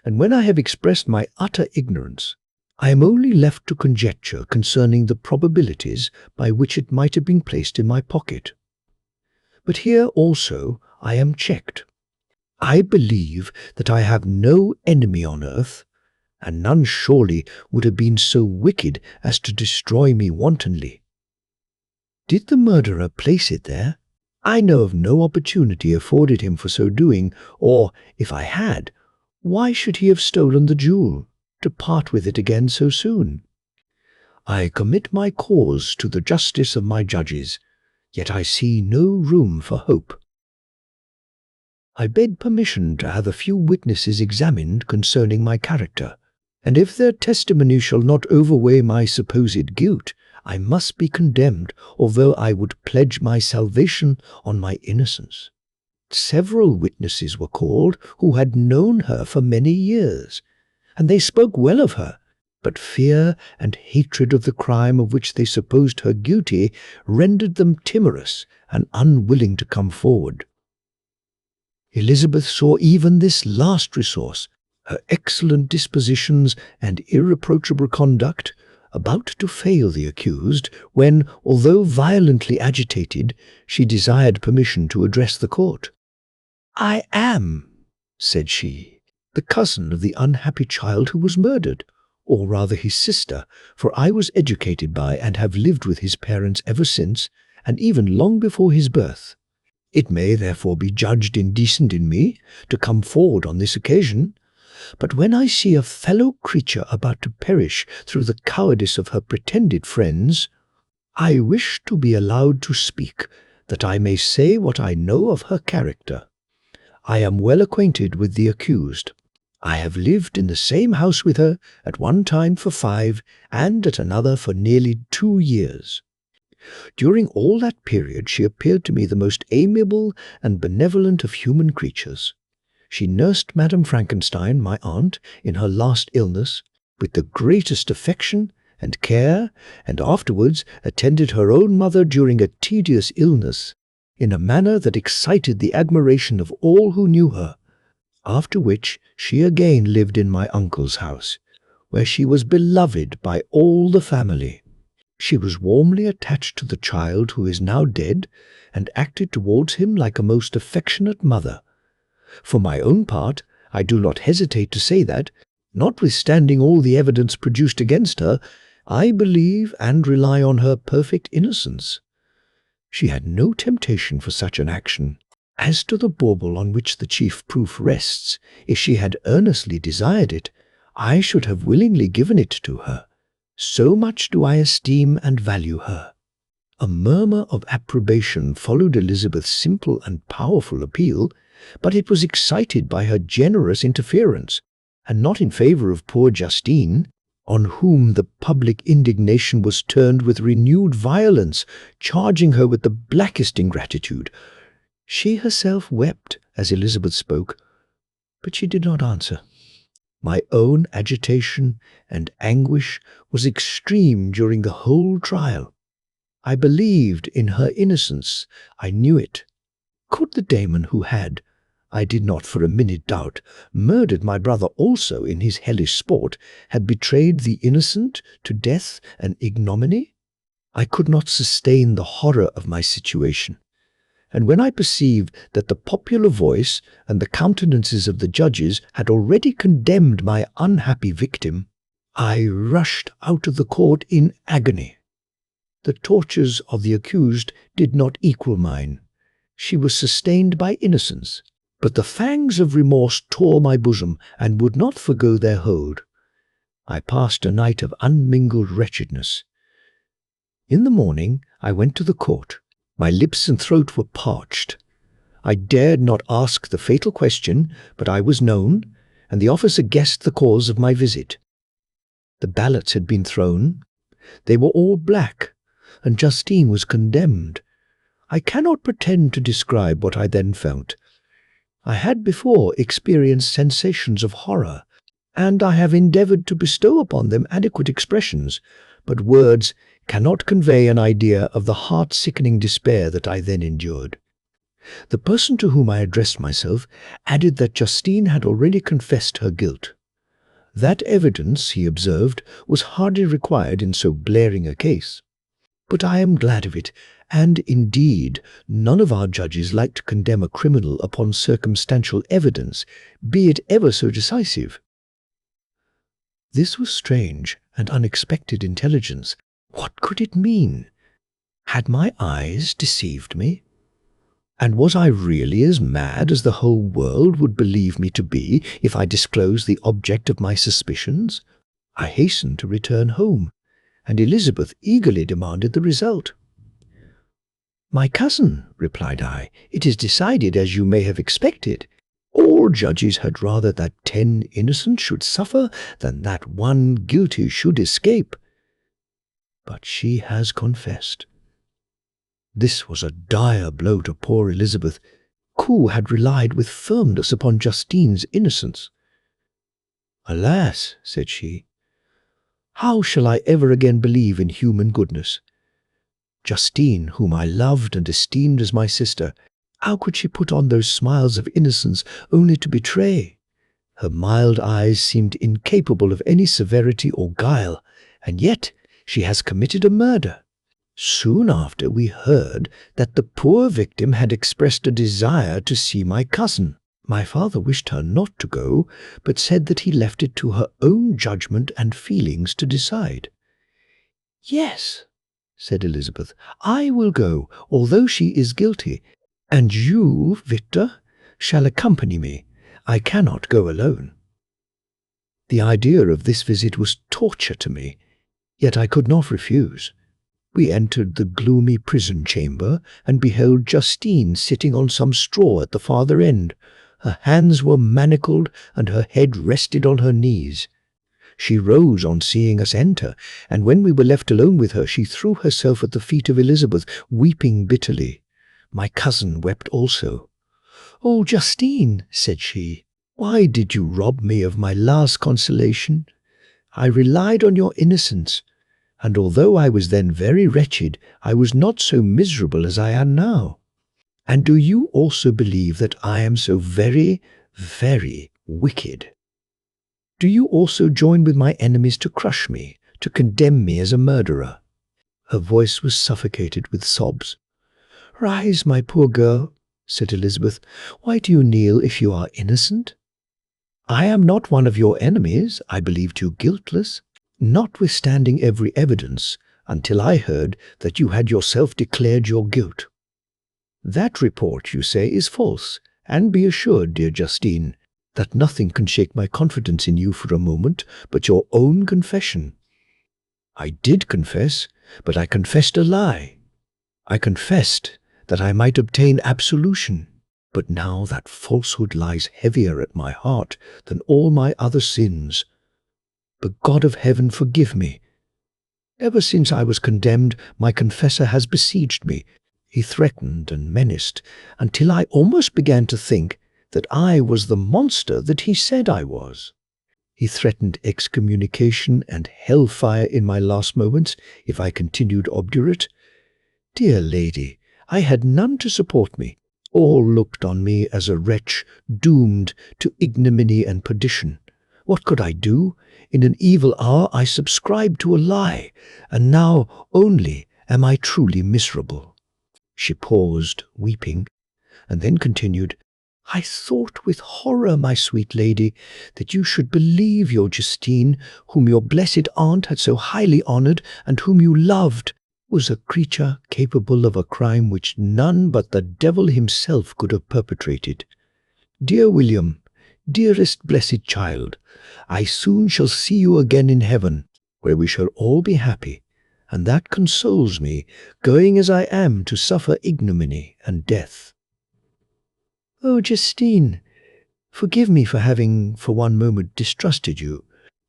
and when I have expressed my utter ignorance, I am only left to conjecture concerning the probabilities by which it might have been placed in my pocket. But here also I am checked. I believe that I have no enemy on earth, and none surely would have been so wicked as to destroy me wantonly. Did the murderer place it there? I know of no opportunity afforded him for so doing, or, if I had, why should he have stolen the jewel, to part with it again so soon? I commit my cause to the justice of my judges, yet I see no room for hope. I beg permission to have a few witnesses examined concerning my character, and if their testimony shall not overweigh my supposed guilt, I must be condemned, although I would pledge my salvation on my innocence. Several witnesses were called who had known her for many years, and they spoke well of her, but fear and hatred of the crime of which they supposed her guilty rendered them timorous and unwilling to come forward. Elizabeth saw even this last resource, her excellent dispositions and irreproachable conduct, about to fail the accused when, although violently agitated, she desired permission to address the court. "I am," said she, "the cousin of the unhappy child who was murdered, or rather his sister, for I was educated by and have lived with his parents ever since, and even long before his birth. It may therefore be judged indecent in me to come forward on this occasion, but when I see a fellow creature about to perish through the cowardice of her pretended friends, I wish to be allowed to speak, that I may say what I know of her character. I am well acquainted with the accused. I have lived in the same house with her at one time for 5 and at another for nearly 2 years. During all that period she appeared to me the most amiable and benevolent of human creatures. She nursed Madame Frankenstein, my aunt, in her last illness, with the greatest affection and care, and afterwards attended her own mother during a tedious illness, in a manner that excited the admiration of all who knew her, after which she again lived in my uncle's house, where she was beloved by all the family. She was warmly attached to the child who is now dead, and acted towards him like a most affectionate mother. For my own part, I do not hesitate to say that, notwithstanding all the evidence produced against her, I believe and rely on her perfect innocence. She had no temptation for such an action. As to the bauble on which the chief proof rests, if she had earnestly desired it, I should have willingly given it to her. So much do I esteem and value her." A murmur of approbation followed Elizabeth's simple and powerful appeal, but it was excited by her generous interference, and not in favor of poor Justine, on whom the public indignation was turned with renewed violence, charging her with the blackest ingratitude. She herself wept as Elizabeth spoke, but she did not answer. My own agitation and anguish was extreme during the whole trial. I believed in her innocence. I knew it. Could the daemon who had, I did not for a minute doubt, murdered my brother also in his hellish sport, had betrayed the innocent to death and ignominy? I could not sustain the horror of my situation, and when I perceived that the popular voice and the countenances of the judges had already condemned my unhappy victim, I rushed out of the court in agony. The tortures of the accused did not equal mine. She was sustained by innocence, but the fangs of remorse tore my bosom and would not forgo their hold. I passed a night of unmingled wretchedness. In the morning I went to the court. My lips and throat were parched. I dared not ask the fatal question, but I was known, and the officer guessed the cause of my visit. The ballots had been thrown. They were all black, and Justine was condemned. I cannot pretend to describe what I then felt. I had before experienced sensations of horror, and I have endeavored to bestow upon them adequate expressions, but words cannot convey an idea of the heart-sickening despair that I then endured. The person to whom I addressed myself added that Justine had already confessed her guilt. That evidence, he observed, was hardly required in so blaring a case. But I am glad of it, and indeed none of our judges like to condemn a criminal upon circumstantial evidence, be it ever so decisive. This was strange and unexpected intelligence. What could it mean? Had my eyes deceived me? And was I really as mad as the whole world would believe me to be if I disclosed the object of my suspicions? I hastened to return home, and Elizabeth eagerly demanded the result. "My cousin," replied I, "it is decided as you may have expected. All judges had rather that 10 innocent should suffer than that 1 guilty should escape. But she has confessed." This was a dire blow to poor Elizabeth, who had relied with firmness upon Justine's innocence. "Alas," said she, "how shall I ever again believe in human goodness? Justine, whom I loved and esteemed as my sister, how could she put on those smiles of innocence only to betray? Her mild eyes seemed incapable of any severity or guile, and yet she has committed a murder. Soon after we heard that the poor victim had expressed a desire to see my cousin. My father wished her not to go, but said that he left it to her own judgment and feelings to decide." "Yes," said Elizabeth, "I will go, although she is guilty, and you, Victor, shall accompany me. I cannot go alone." The idea of this visit was torture to me, yet I could not refuse. We entered the gloomy prison chamber and beheld Justine sitting on some straw at the farther end. Her hands were manacled and her head rested on her knees. She rose on seeing us enter, and when we were left alone with her, she threw herself at the feet of Elizabeth, weeping bitterly. My cousin wept also. "Oh, Justine," said she, "why did you rob me of my last consolation? I relied on your innocence, and although I was then very wretched, I was not so miserable as I am now. And do you also believe that I am so very, very wicked? Do you also join with my enemies to crush me, to condemn me as a murderer?" Her voice was suffocated with sobs. "Rise, my poor girl," said Elizabeth. "Why do you kneel if you are innocent? I am not one of your enemies. I believed you guiltless, notwithstanding every evidence, until I heard that you had yourself declared your guilt. That report, you say, is false, and be assured, dear Justine, that nothing can shake my confidence in you for a moment but your own confession. I did confess, but I confessed a lie. I confessed that I might obtain absolution, but now that falsehood lies heavier at my heart than all my other sins. But God of heaven, forgive me. Ever since I was condemned, my confessor has besieged me. He threatened and menaced, until I almost began to think that I was the monster that he said I was. He threatened excommunication and hellfire in my last moments if I continued obdurate. Dear lady, I had none to support me. All looked on me as a wretch doomed to ignominy and perdition. What could I do? In an evil hour I subscribed to a lie, and now only am I truly miserable." She paused, weeping, and then continued, "I thought with horror, my sweet lady, that you should believe your Justine, whom your blessed aunt had so highly honoured and whom you loved, was a creature capable of a crime which none but the devil himself could have perpetrated. Dear William, dearest blessed child, I soon shall see you again in heaven, where we shall all be happy, and that consoles me, going as I am to suffer ignominy and death." "Oh, Justine, forgive me for having for one moment distrusted you.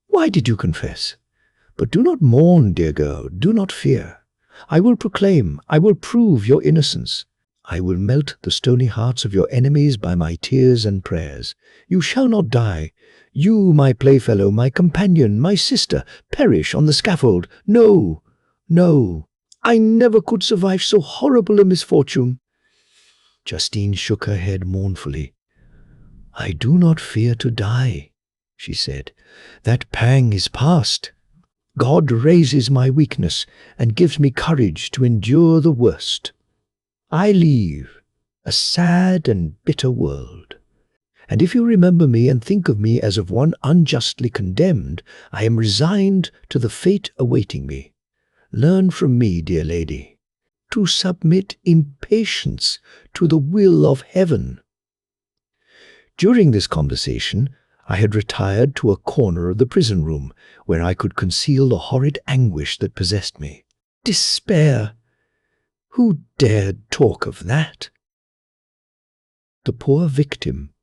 Why did you confess? But do not mourn, dear girl, do not fear. I will proclaim, I will prove your innocence. I will melt the stony hearts of your enemies by my tears and prayers. You shall not die. You, my playfellow, my companion, my sister, perish on the scaffold. No, no, I never could survive so horrible a misfortune." Justine shook her head mournfully. "I do not fear to die," she said. "That pang is past. God raises my weakness and gives me courage to endure the worst. I leave a sad and bitter world, and if you remember me and think of me as of one unjustly condemned, I am resigned to the fate awaiting me. Learn from me, dear lady, to submit in patience to the will of heaven." During this conversation, I had retired to a corner of the prison room where I could conceal the horrid anguish that possessed me. Despair! Who dared talk of that? The poor victim,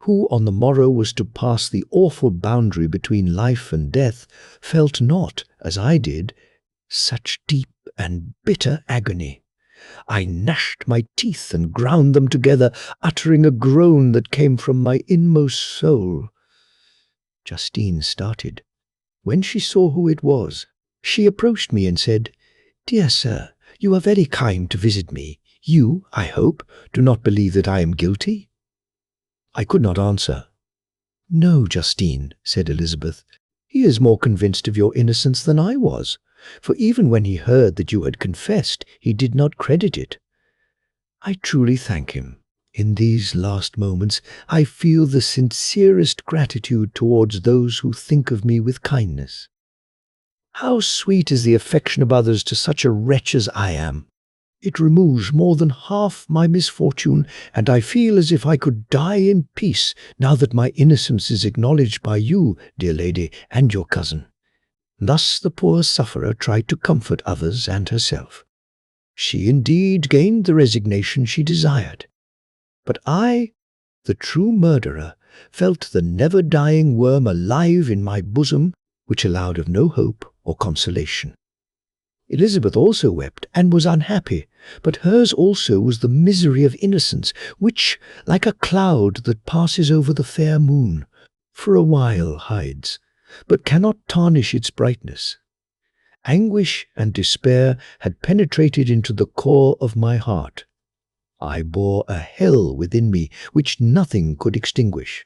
who on the morrow was to pass the awful boundary between life and death, felt not, as I did, such deep and bitter agony. I gnashed my teeth and ground them together, uttering a groan that came from my inmost soul. Justine started. When she saw who it was, she approached me and said, "Dear sir, you are very kind to visit me. You, I hope, do not believe that I am guilty?" I could not answer. "No, Justine," said Elizabeth. "He is more convinced of your innocence than I was, for even when he heard that you had confessed, he did not credit it. I truly thank him. In these last moments, I feel the sincerest gratitude towards those who think of me with kindness. How sweet is the affection of others to such a wretch as I am! It removes more than half my misfortune, and I feel as if I could die in peace now that my innocence is acknowledged by you, dear lady, and your cousin." Thus the poor sufferer tried to comfort others and herself. She indeed gained the resignation she desired. But I, the true murderer, felt the never-dying worm alive in my bosom, which allowed of no hope or consolation. Elizabeth also wept and was unhappy, but hers also was the misery of innocence, which, like a cloud that passes over the fair moon, for a while hides, but cannot tarnish its brightness. Anguish and despair had penetrated into the core of my heart. I bore a hell within me which nothing could extinguish.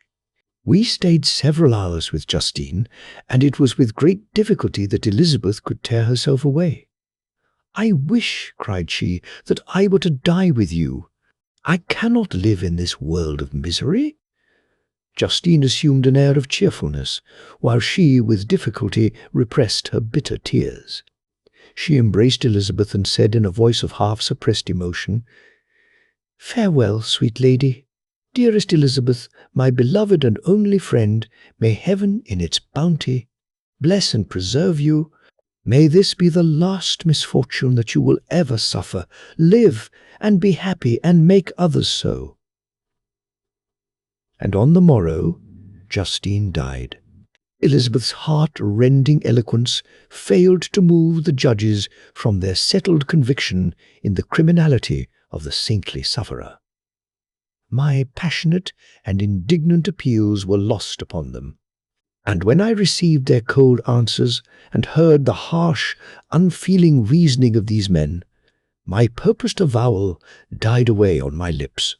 We stayed several hours with Justine, and it was with great difficulty that Elizabeth could tear herself away. "I wish," cried she, "that I were to die with you. I cannot live in this world of misery." Justine assumed an air of cheerfulness, while she, with difficulty, repressed her bitter tears. She embraced Elizabeth and said in a voice of half-suppressed emotion, "Farewell, sweet lady. Dearest Elizabeth, my beloved and only friend, may heaven in its bounty bless and preserve you. May this be the last misfortune that you will ever suffer. Live and be happy and make others so." And on the morrow, Justine died. Elizabeth's heart-rending eloquence failed to move the judges from their settled conviction in the criminality of the saintly sufferer. My passionate and indignant appeals were lost upon them, and when I received their cold answers and heard the harsh, unfeeling reasoning of these men, my purposed avowal died away on my lips.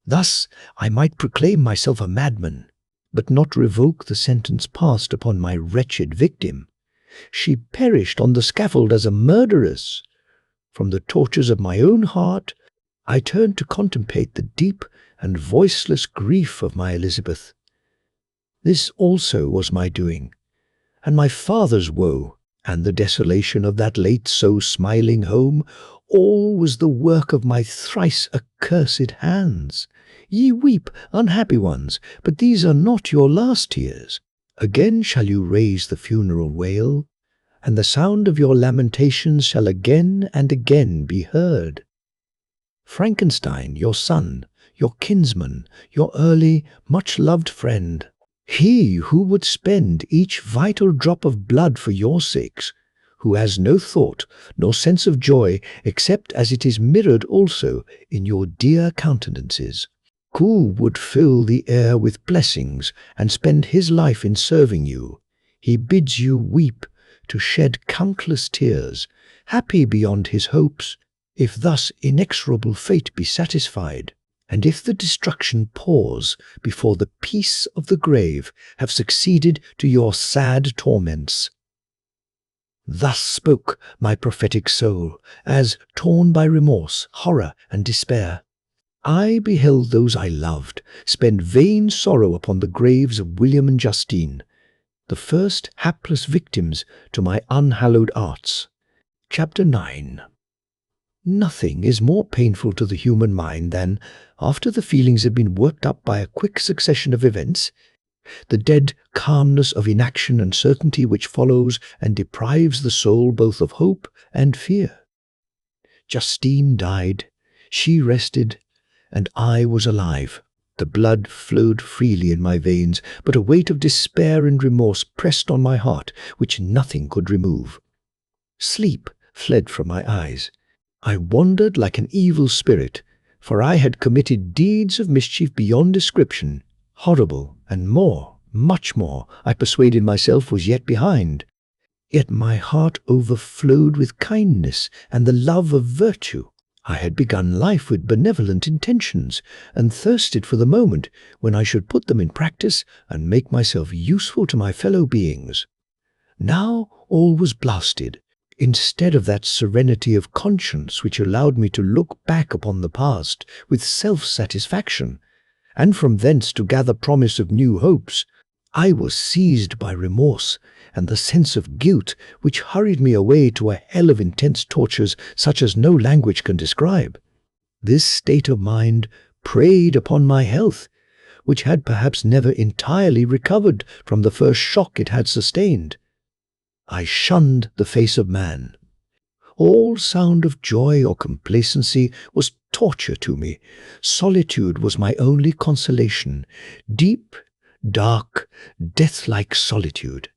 Thus I might proclaim myself a madman, but not revoke the sentence passed upon my wretched victim. She perished on the scaffold as a murderess. From the tortures of my own heart, I turned to contemplate the deep and voiceless grief of my Elizabeth. This also was my doing, and my father's woe, and the desolation of that late so smiling home, all was the work of my thrice accursed hands. Ye weep, unhappy ones, but these are not your last tears. Again shall you raise the funeral wail, and the sound of your lamentations shall again and again be heard. Frankenstein, your son, your kinsman, your early, much-loved friend, he who would spend each vital drop of blood for your sakes, who has no thought nor sense of joy except as it is mirrored also in your dear countenances, who would fill the air with blessings and spend his life in serving you, he bids you weep to shed countless tears, happy beyond his hopes, if thus inexorable fate be satisfied, and if the destruction pause before the peace of the grave have succeeded to your sad torments. Thus spoke my prophetic soul, as, torn by remorse, horror, and despair, I beheld those I loved spend vain sorrow upon the graves of William and Justine, the first hapless victims to my unhallowed arts. Chapter 9. Nothing is more painful to the human mind than, after the feelings have been worked up by a quick succession of events, the dead calmness of inaction and certainty which follows and deprives the soul both of hope and fear. Justine died, she rested, and I was alive. The blood flowed freely in my veins, but a weight of despair and remorse pressed on my heart, which nothing could remove. Sleep fled from my eyes. I wandered like an evil spirit, for I had committed deeds of mischief beyond description, horrible, and more, much more, I persuaded myself was yet behind. Yet my heart overflowed with kindness and the love of virtue. I had begun life with benevolent intentions, and thirsted for the moment when I should put them in practice and make myself useful to my fellow beings. Now all was blasted. Instead of that serenity of conscience which allowed me to look back upon the past with self-satisfaction, and from thence to gather promise of new hopes, I was seized by remorse and the sense of guilt which hurried me away to a hell of intense tortures such as no language can describe. This state of mind preyed upon my health, which had perhaps never entirely recovered from the first shock it had sustained. I shunned the face of man. All sound of joy or complacency was torture to me. Solitude was my only consolation, deep, dark, death-like solitude.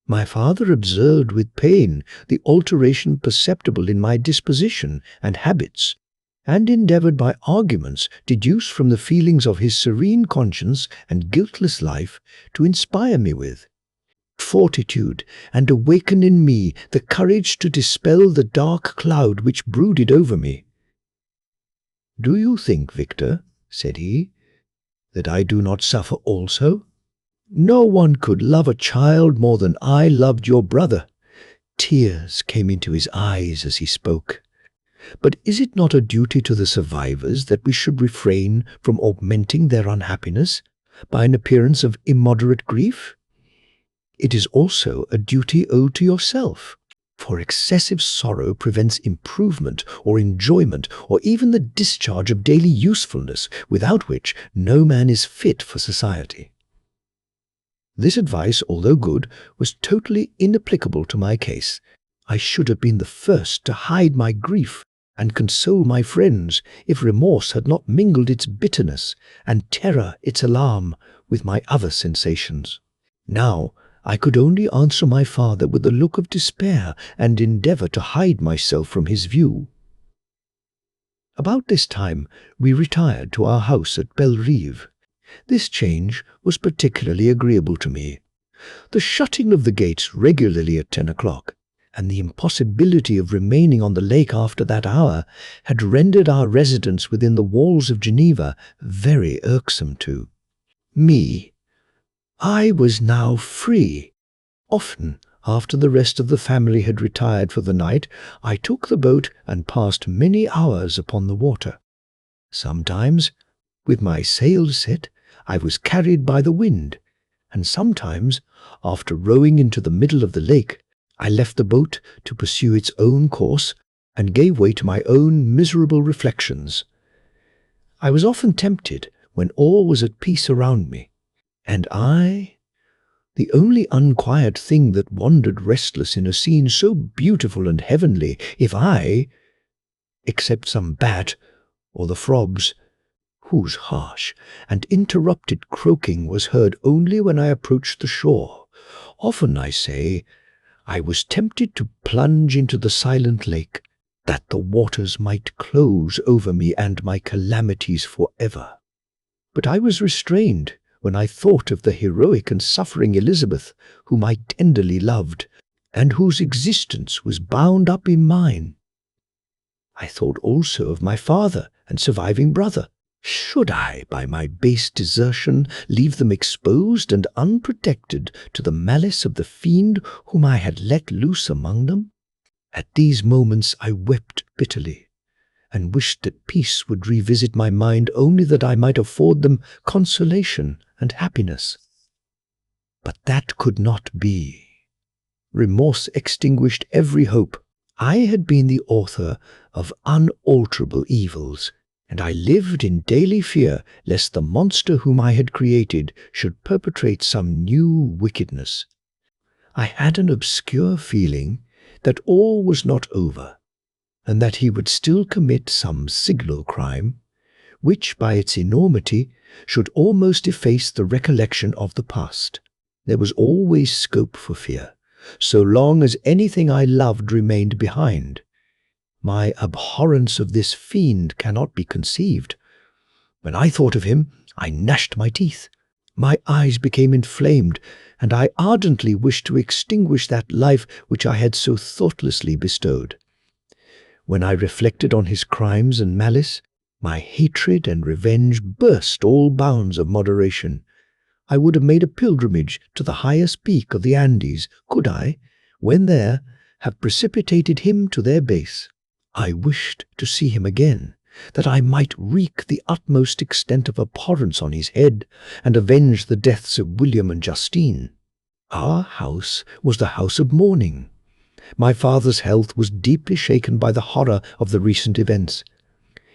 My father observed with pain the alteration perceptible in my disposition and habits, and endeavored by arguments deduced from the feelings of his serene conscience and guiltless life to inspire me with fortitude and awaken in me the courage to dispel the dark cloud which brooded over me. "Do you think, Victor," said he, "that I do not suffer also? No one could love a child more than I loved your brother." Tears came into his eyes as he spoke. "But is it not a duty to the survivors that we should refrain from augmenting their unhappiness by an appearance of immoderate grief? It is also a duty owed to yourself, for excessive sorrow prevents improvement or enjoyment or even the discharge of daily usefulness, without which no man is fit for society." This advice, although good, was totally inapplicable to my case. I should have been the first to hide my grief and console my friends if remorse had not mingled its bitterness and terror its alarm with my other sensations. Now I could only answer my father with a look of despair and endeavour to hide myself from his view. About this time we retired to our house at Bellerive. This change was particularly agreeable to me. The shutting of the gates regularly at 10 o'clock, and the impossibility of remaining on the lake after that hour, had rendered our residence within the walls of Geneva very irksome to me. I was now free. Often, after the rest of the family had retired for the night, I took the boat and passed many hours upon the water. Sometimes, with my sails set, I was carried by the wind, and sometimes, after rowing into the middle of the lake, I left the boat to pursue its own course and gave way to my own miserable reflections. I was often tempted, when all was at peace around me, and I, the only unquiet thing that wandered restless in a scene so beautiful and heavenly, if I, except some bat or the frogs, whose harsh and interrupted croaking was heard only when I approached the shore. Often, I say, I was tempted to plunge into the silent lake, that the waters might close over me and my calamities forever. But I was restrained when I thought of the heroic and suffering Elizabeth, whom I tenderly loved, and whose existence was bound up in mine. I thought also of my father and surviving brother. Should I, by my base desertion, leave them exposed and unprotected to the malice of the fiend whom I had let loose among them? At these moments I wept bitterly, and wished that peace would revisit my mind only that I might afford them consolation and happiness. But that could not be. Remorse extinguished every hope. I had been the author of unalterable evils, and I lived in daily fear lest the monster whom I had created should perpetrate some new wickedness. I had an obscure feeling that all was not over, and that he would still commit some signal crime, which by its enormity should almost efface the recollection of the past. There was always scope for fear, so long as anything I loved remained behind. My abhorrence of this fiend cannot be conceived. When I thought of him, I gnashed my teeth. My eyes became inflamed, and I ardently wished to extinguish that life which I had so thoughtlessly bestowed. When I reflected on his crimes and malice, my hatred and revenge burst all bounds of moderation. I would have made a pilgrimage to the highest peak of the Andes, could I, when there, have precipitated him to their base. I wished to see him again, that I might wreak the utmost extent of abhorrence on his head, and avenge the deaths of William and Justine. Our house was the house of mourning. My father's health was deeply shaken by the horror of the recent events.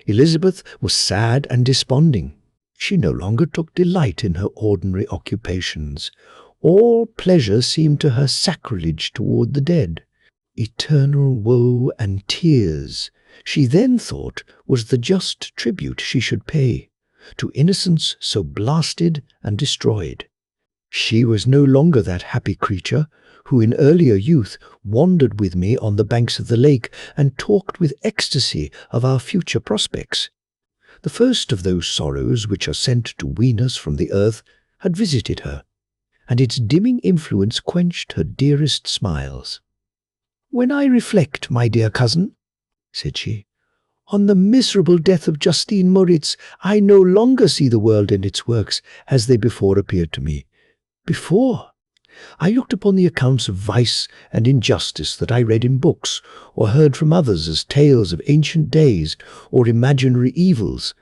Elizabeth was sad and desponding. She no longer took delight in her ordinary occupations. All pleasure seemed to her sacrilege toward the dead. Eternal woe and tears, she then thought, was the just tribute she should pay to innocence so blasted and destroyed. She was no longer that happy creature who in earlier youth wandered with me on the banks of the lake and talked with ecstasy of our future prospects. The first of those sorrows which are sent to wean us from the earth had visited her, and its dimming influence quenched her dearest smiles. "When I reflect, my dear cousin," said she, "on the miserable death of Justine Moritz, I no longer see the world and its works as they before appeared to me. Before, I looked upon the accounts of vice and injustice that I read in books or heard from others as tales of ancient days or imaginary evils.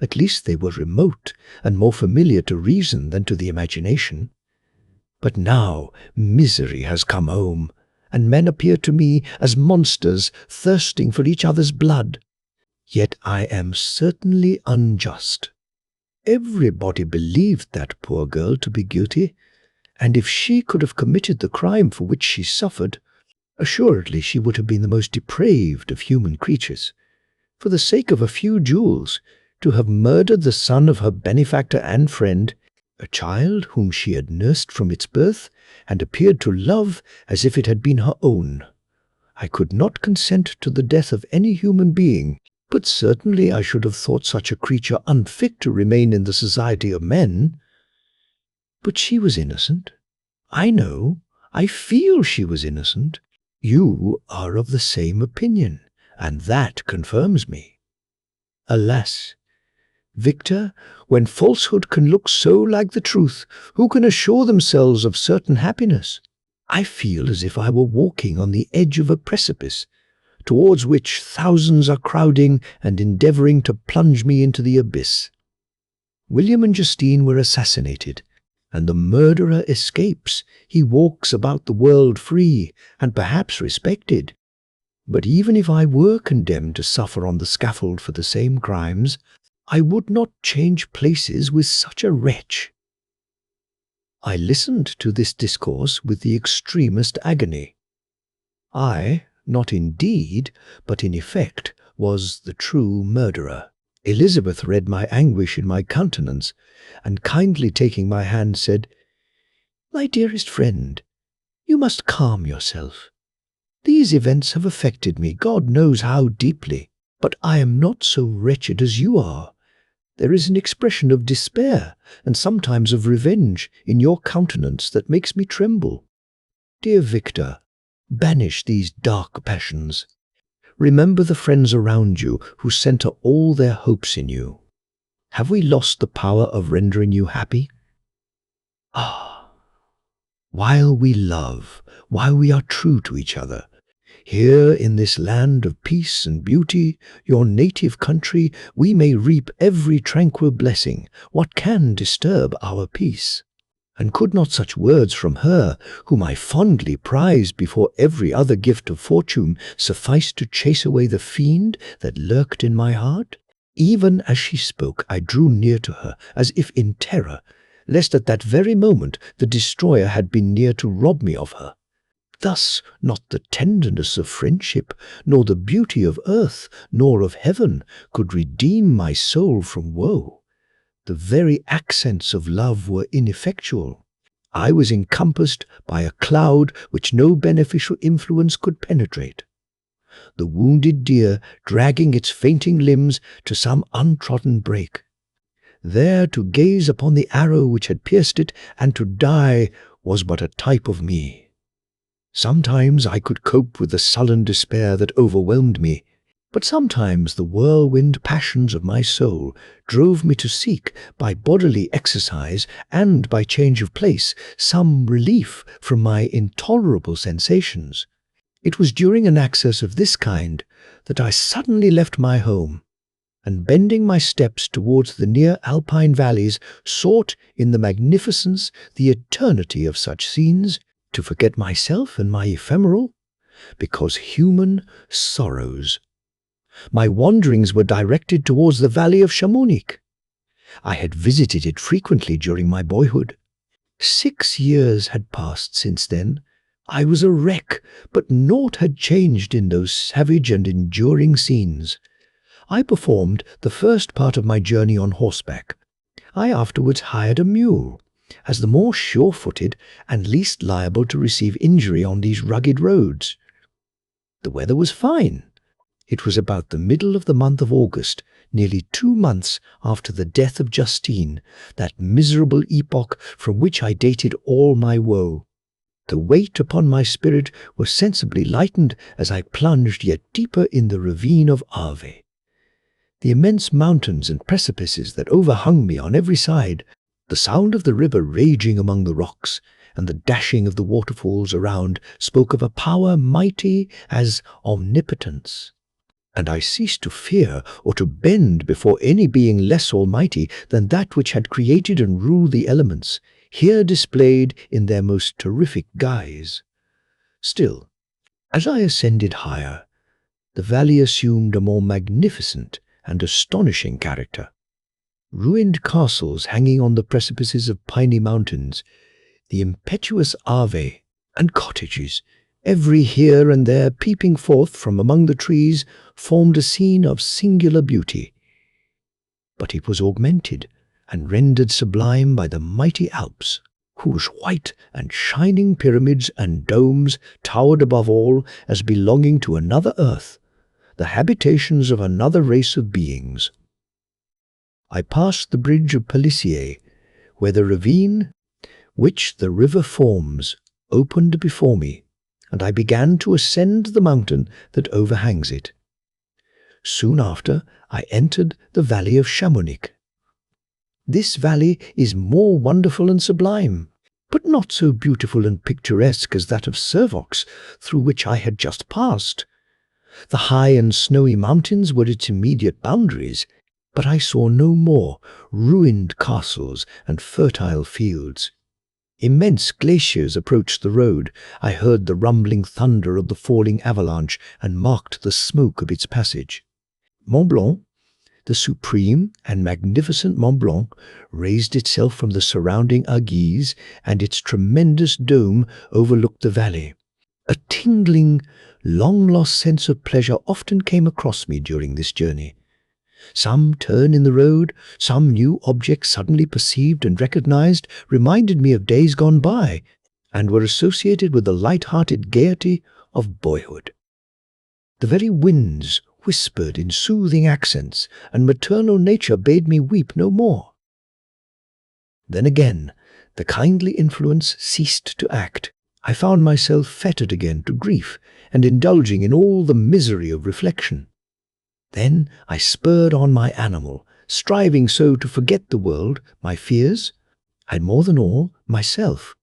At least they were remote and more familiar to reason than to the imagination. But now misery has come home, and men appear to me as monsters thirsting for each other's blood. Yet I am certainly unjust. Everybody believed that poor girl to be guilty, and if she could have committed the crime for which she suffered, assuredly she would have been the most depraved of human creatures. For the sake of a few jewels, to have murdered the son of her benefactor and friend, a child whom she had nursed from its birth and appeared to love as if it had been her own. I could not consent to the death of any human being, but certainly I should have thought such a creature unfit to remain in the society of men. But she was innocent. I know, I feel she was innocent. You are of the same opinion, and that confirms me. Alas, Victor, when falsehood can look so like the truth, who can assure themselves of certain happiness? I feel as if I were walking on the edge of a precipice, towards which thousands are crowding and endeavoring to plunge me into the abyss. William and Justine were assassinated, and the murderer escapes. He walks about the world free and perhaps respected. But even if I were condemned to suffer on the scaffold for the same crimes, I would not change places with such a wretch." I listened to this discourse with the extremest agony. I, not in deed, but in effect, was the true murderer. Elizabeth read my anguish in my countenance, and kindly taking my hand said, "My dearest friend, you must calm yourself. These events have affected me, God knows how deeply, but I am not so wretched as you are. There is an expression of despair, and sometimes of revenge, in your countenance that makes me tremble. Dear Victor, banish these dark passions. Remember the friends around you who centre all their hopes in you. Have we lost the power of rendering you happy? Ah, while we love, while we are true to each other, Here in this land of peace and beauty, your native country, we may reap every tranquil blessing. What can disturb our peace? And could not such words from her, whom I fondly prized before every other gift of fortune, suffice to chase away the fiend that lurked in my heart? Even as she spoke, I drew near to her, as if in terror, lest at that very moment the destroyer had been near to rob me of her. Thus not the tenderness of friendship, nor the beauty of earth, nor of heaven, could redeem my soul from woe. The very accents of love were ineffectual. I was encompassed by a cloud which no beneficial influence could penetrate. The wounded deer dragging its fainting limbs to some untrodden brake. There to gaze upon the arrow which had pierced it, and to die, was but a type of me. Sometimes I could cope with the sullen despair that overwhelmed me, but sometimes the whirlwind passions of my soul drove me to seek, by bodily exercise and by change of place, some relief from my intolerable sensations. It was during an access of this kind that I suddenly left my home, and bending my steps towards the near alpine valleys, sought in the magnificence, the eternity of such scenes, to forget myself and my ephemeral, because human sorrows. My wanderings were directed towards the valley of Chamonix. I had visited it frequently during my boyhood. 6 years had passed since then. I was a wreck, but naught had changed in those savage and enduring scenes. I performed the first part of my journey on horseback. I afterwards hired a mule, as the more sure-footed and least liable to receive injury on these rugged roads. The weather was fine. It was about the middle of the month of August, nearly 2 months after the death of Justine, that miserable epoch from which I dated all my woe. The weight upon my spirit was sensibly lightened as I plunged yet deeper in the ravine of Ave. The immense mountains and precipices that overhung me on every side, the sound of the river raging among the rocks, and the dashing of the waterfalls around spoke of a power mighty as omnipotence. And I ceased to fear or to bend before any being less almighty than that which had created and ruled the elements, here displayed in their most terrific guise. Still, as I ascended higher, the valley assumed a more magnificent and astonishing character. Ruined castles hanging on the precipices of piny mountains, the impetuous Ave, and cottages, every here and there peeping forth from among the trees, formed a scene of singular beauty. But it was augmented and rendered sublime by the mighty Alps, whose white and shining pyramids and domes towered above all as belonging to another earth, the habitations of another race of beings. I passed the bridge of Pelissier, where the ravine, which the river forms, opened before me, and I began to ascend the mountain that overhangs it. Soon after, I entered the valley of Chamonix. This valley is more wonderful and sublime, but not so beautiful and picturesque as that of Servox, through which I had just passed. The high and snowy mountains were its immediate boundaries, but I saw no more ruined castles and fertile fields. Immense glaciers approached the road. I heard the rumbling thunder of the falling avalanche and marked the smoke of its passage. Mont Blanc, the supreme and magnificent Mont Blanc, raised itself from the surrounding Aiguilles, and its tremendous dome overlooked the valley. A tingling, long-lost sense of pleasure often came across me during this journey. Some turn in the road, some new object suddenly perceived and recognized reminded me of days gone by, and were associated with the light-hearted gaiety of boyhood. The very winds whispered in soothing accents, and maternal nature bade me weep no more. Then again, the kindly influence ceased to act. I found myself fettered again to grief, and indulging in all the misery of reflection. Then I spurred on my animal, striving so to forget the world, my fears, and more than all, myself.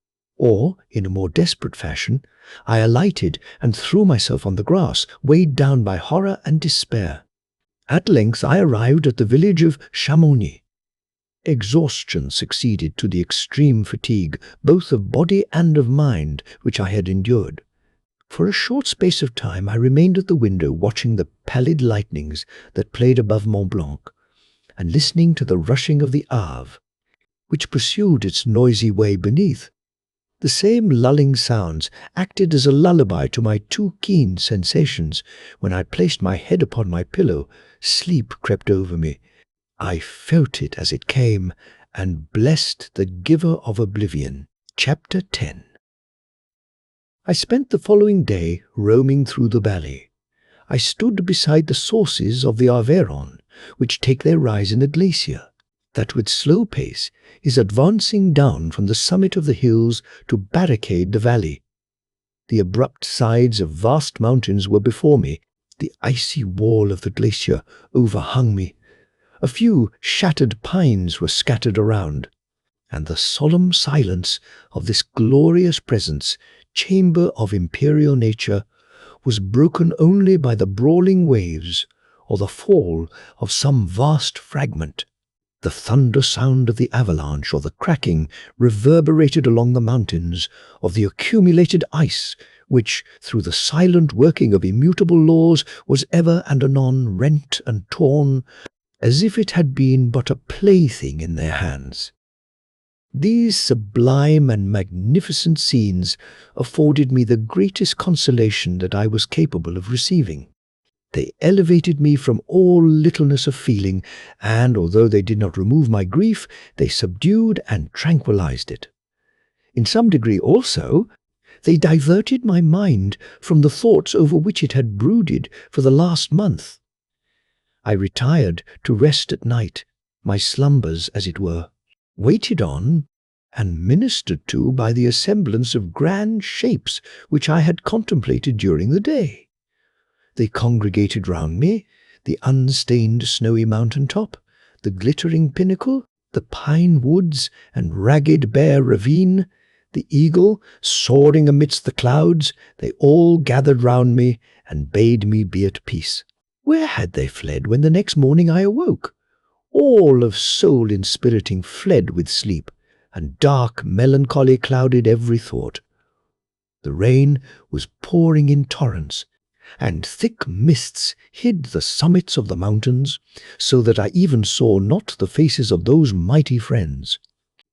Or, in a more desperate fashion, I alighted and threw myself on the grass, weighed down by horror and despair. At length I arrived at the village of Chamonix. Exhaustion succeeded to the extreme fatigue, both of body and of mind, which I had endured. For a short space of time I remained at the window watching the pallid lightnings that played above Mont Blanc, and listening to the rushing of the Arve, which pursued its noisy way beneath. The same lulling sounds acted as a lullaby to my too keen sensations. When I placed my head upon my pillow, sleep crept over me. I felt it as it came, and blessed the giver of oblivion. Chapter 10. I spent the following day roaming through the valley. I stood beside the sources of the Arveiron, which take their rise in a glacier that with slow pace is advancing down from the summit of the hills to barricade the valley. The abrupt sides of vast mountains were before me. The icy wall of the glacier overhung me. A few shattered pines were scattered around, and the solemn silence of this glorious presence, chamber of imperial nature, was broken only by the brawling waves or the fall of some vast fragment. The thunder sound of the avalanche or the cracking reverberated along the mountains of the accumulated ice, which, through the silent working of immutable laws, was ever and anon rent and torn, as if it had been but a plaything in their hands. These sublime and magnificent scenes afforded me the greatest consolation that I was capable of receiving. They elevated me from all littleness of feeling, and although they did not remove my grief, they subdued and tranquilized it. In some degree also, they diverted my mind from the thoughts over which it had brooded for the last month. I retired to rest at night, my slumbers, as it were, waited on and ministered to by the assemblance of grand shapes which I had contemplated during the day. They congregated round me, the unstained snowy mountain top, the glittering pinnacle, the pine woods and ragged bare ravine, the eagle soaring amidst the clouds. They all gathered round me and bade me be at peace. Where had they fled when the next morning I awoke? All of soul-inspiriting fled with sleep, and dark melancholy clouded every thought. The rain was pouring in torrents, and thick mists hid the summits of the mountains, so that I even saw not the faces of those mighty friends.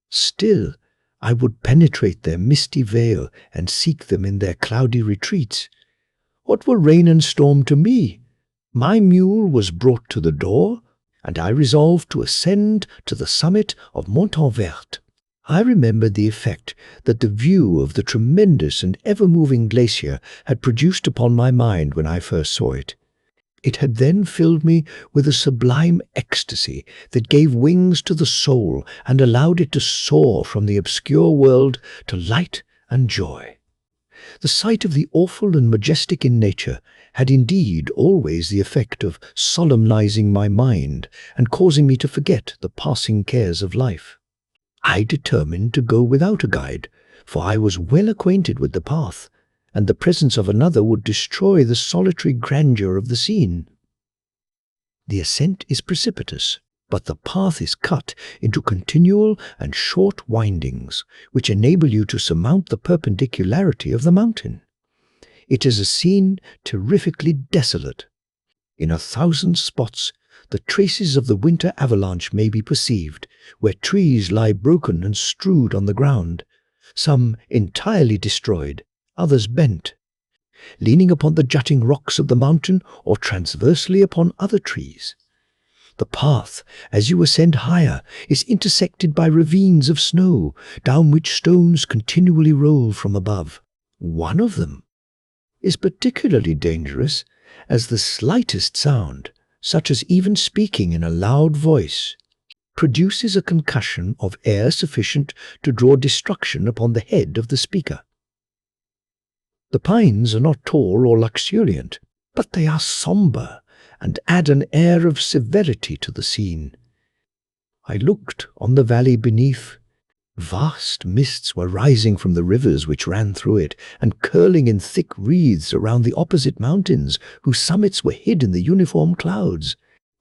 Still, I would penetrate their misty veil and seek them in their cloudy retreats. What were rain and storm to me? My mule was brought to the door, and I resolved to ascend to the summit of Montvert. I remembered the effect that the view of the tremendous and ever-moving glacier had produced upon my mind when I first saw it. It had then filled me with a sublime ecstasy that gave wings to the soul and allowed it to soar from the obscure world to light and joy. The sight of the awful and majestic in nature had indeed always the effect of solemnizing my mind and causing me to forget the passing cares of life. I determined to go without a guide, for I was well acquainted with the path, and the presence of another would destroy the solitary grandeur of the scene. The ascent is precipitous, but the path is cut into continual and short windings, which enable you to surmount the perpendicularity of the mountain. It is a scene terrifically desolate. In 1,000 spots, the traces of the winter avalanche may be perceived, where trees lie broken and strewed on the ground, some entirely destroyed, others bent, leaning upon the jutting rocks of the mountain or transversely upon other trees. The path, as you ascend higher, is intersected by ravines of snow, down which stones continually roll from above. One of them is particularly dangerous, as the slightest sound, such as even speaking in a loud voice, produces a concussion of air sufficient to draw destruction upon the head of the speaker. The pines are not tall or luxuriant, but they are sombre and add an air of severity to the scene. I looked on the valley beneath, Vast mists were rising from the rivers which ran through it, and curling in thick wreaths around the opposite mountains, whose summits were hid in the uniform clouds,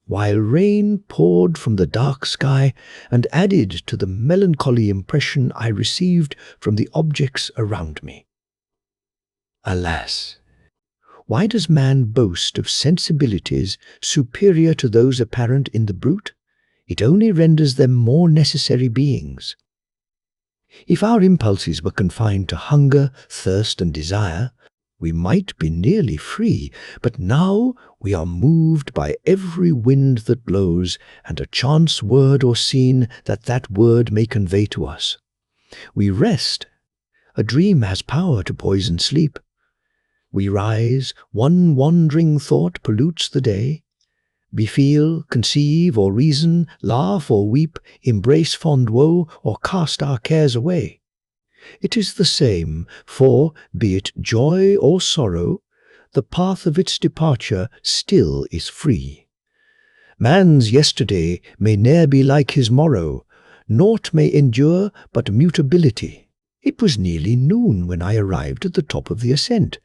while rain poured from the dark sky and added to the melancholy impression I received from the objects around me. Alas! Why does man boast of sensibilities superior to those apparent in the brute? It only renders them more necessary beings. If our impulses were confined to hunger, thirst, and desire, we might be nearly free, but now we are moved by every wind that blows, and a chance word or scene that word may convey to us. We rest. A dream has power to poison sleep. We rise, one wandering thought pollutes the day. We feel, conceive, or reason, laugh or weep, embrace fond woe, or cast our cares away. It is the same, for, be it joy or sorrow, the path of its departure still is free. Man's yesterday may ne'er be like his morrow, naught may endure but mutability. It was nearly noon when I arrived at the top of the ascent.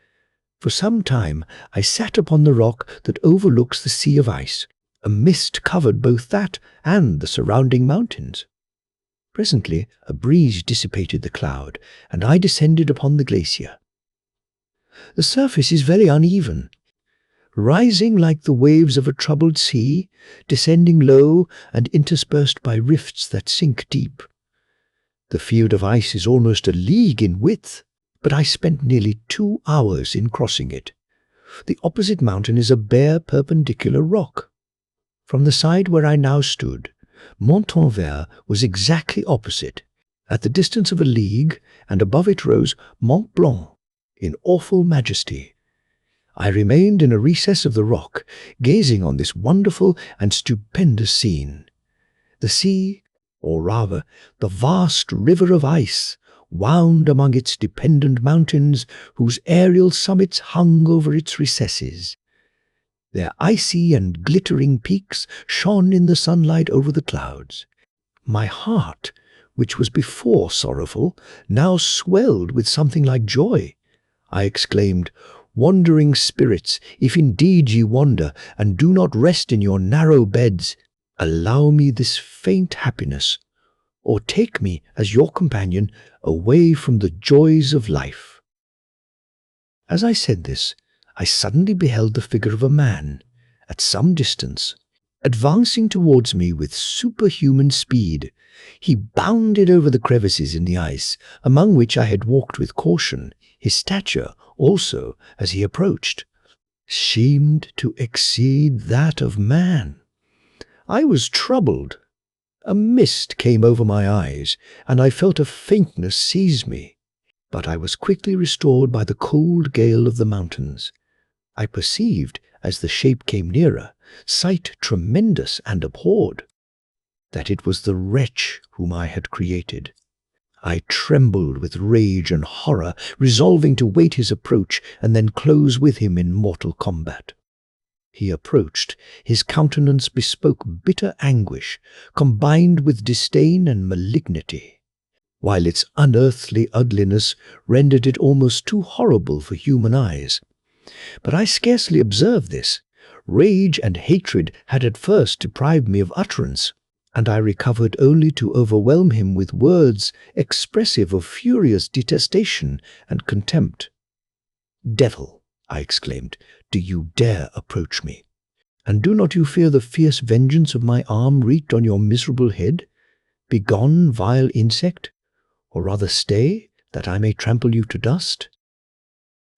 For some time I sat upon the rock that overlooks the sea of ice. A mist covered both that and the surrounding mountains. Presently a breeze dissipated the cloud, and I descended upon the glacier. The surface is very uneven, rising like the waves of a troubled sea, descending low and interspersed by rifts that sink deep. The field of ice is almost a league in width, but I spent nearly 2 hours in crossing it. The opposite mountain is a bare perpendicular rock. From the side where I now stood, Montanvert was exactly opposite, at the distance of a league, and above it rose Mont Blanc, in awful majesty. I remained in a recess of the rock, gazing on this wonderful and stupendous scene. The sea, or rather the vast river of ice, wound among its dependent mountains, whose aerial summits hung over its recesses. Their icy and glittering peaks shone in the sunlight over the clouds. My heart, which was before sorrowful, now swelled with something like joy. I exclaimed, "Wandering spirits, if indeed ye wander, and do not rest in your narrow beds, allow me this faint happiness, or take me as your companion away from the joys of life." As I said this, I suddenly beheld the figure of a man, at some distance, advancing towards me with superhuman speed. He bounded over the crevices in the ice, among which I had walked with caution. His stature, also, as he approached, seemed to exceed that of man. I was troubled. A mist came over my eyes, and I felt a faintness seize me. But I was quickly restored by the cold gale of the mountains. I perceived, as the shape came nearer, sight tremendous and abhorred, that it was the wretch whom I had created. I trembled with rage and horror, resolving to wait his approach and then close with him in mortal combat. He approached. His countenance bespoke bitter anguish, combined with disdain and malignity, while its unearthly ugliness rendered it almost too horrible for human eyes. But I scarcely observed this. Rage and hatred had at first deprived me of utterance, and I recovered only to overwhelm him with words expressive of furious detestation and contempt. "Devil," I exclaimed, "do you dare approach me? And do not you fear the fierce vengeance of my arm wreaked on your miserable head? Begone, vile insect, or rather stay, that I may trample you to dust.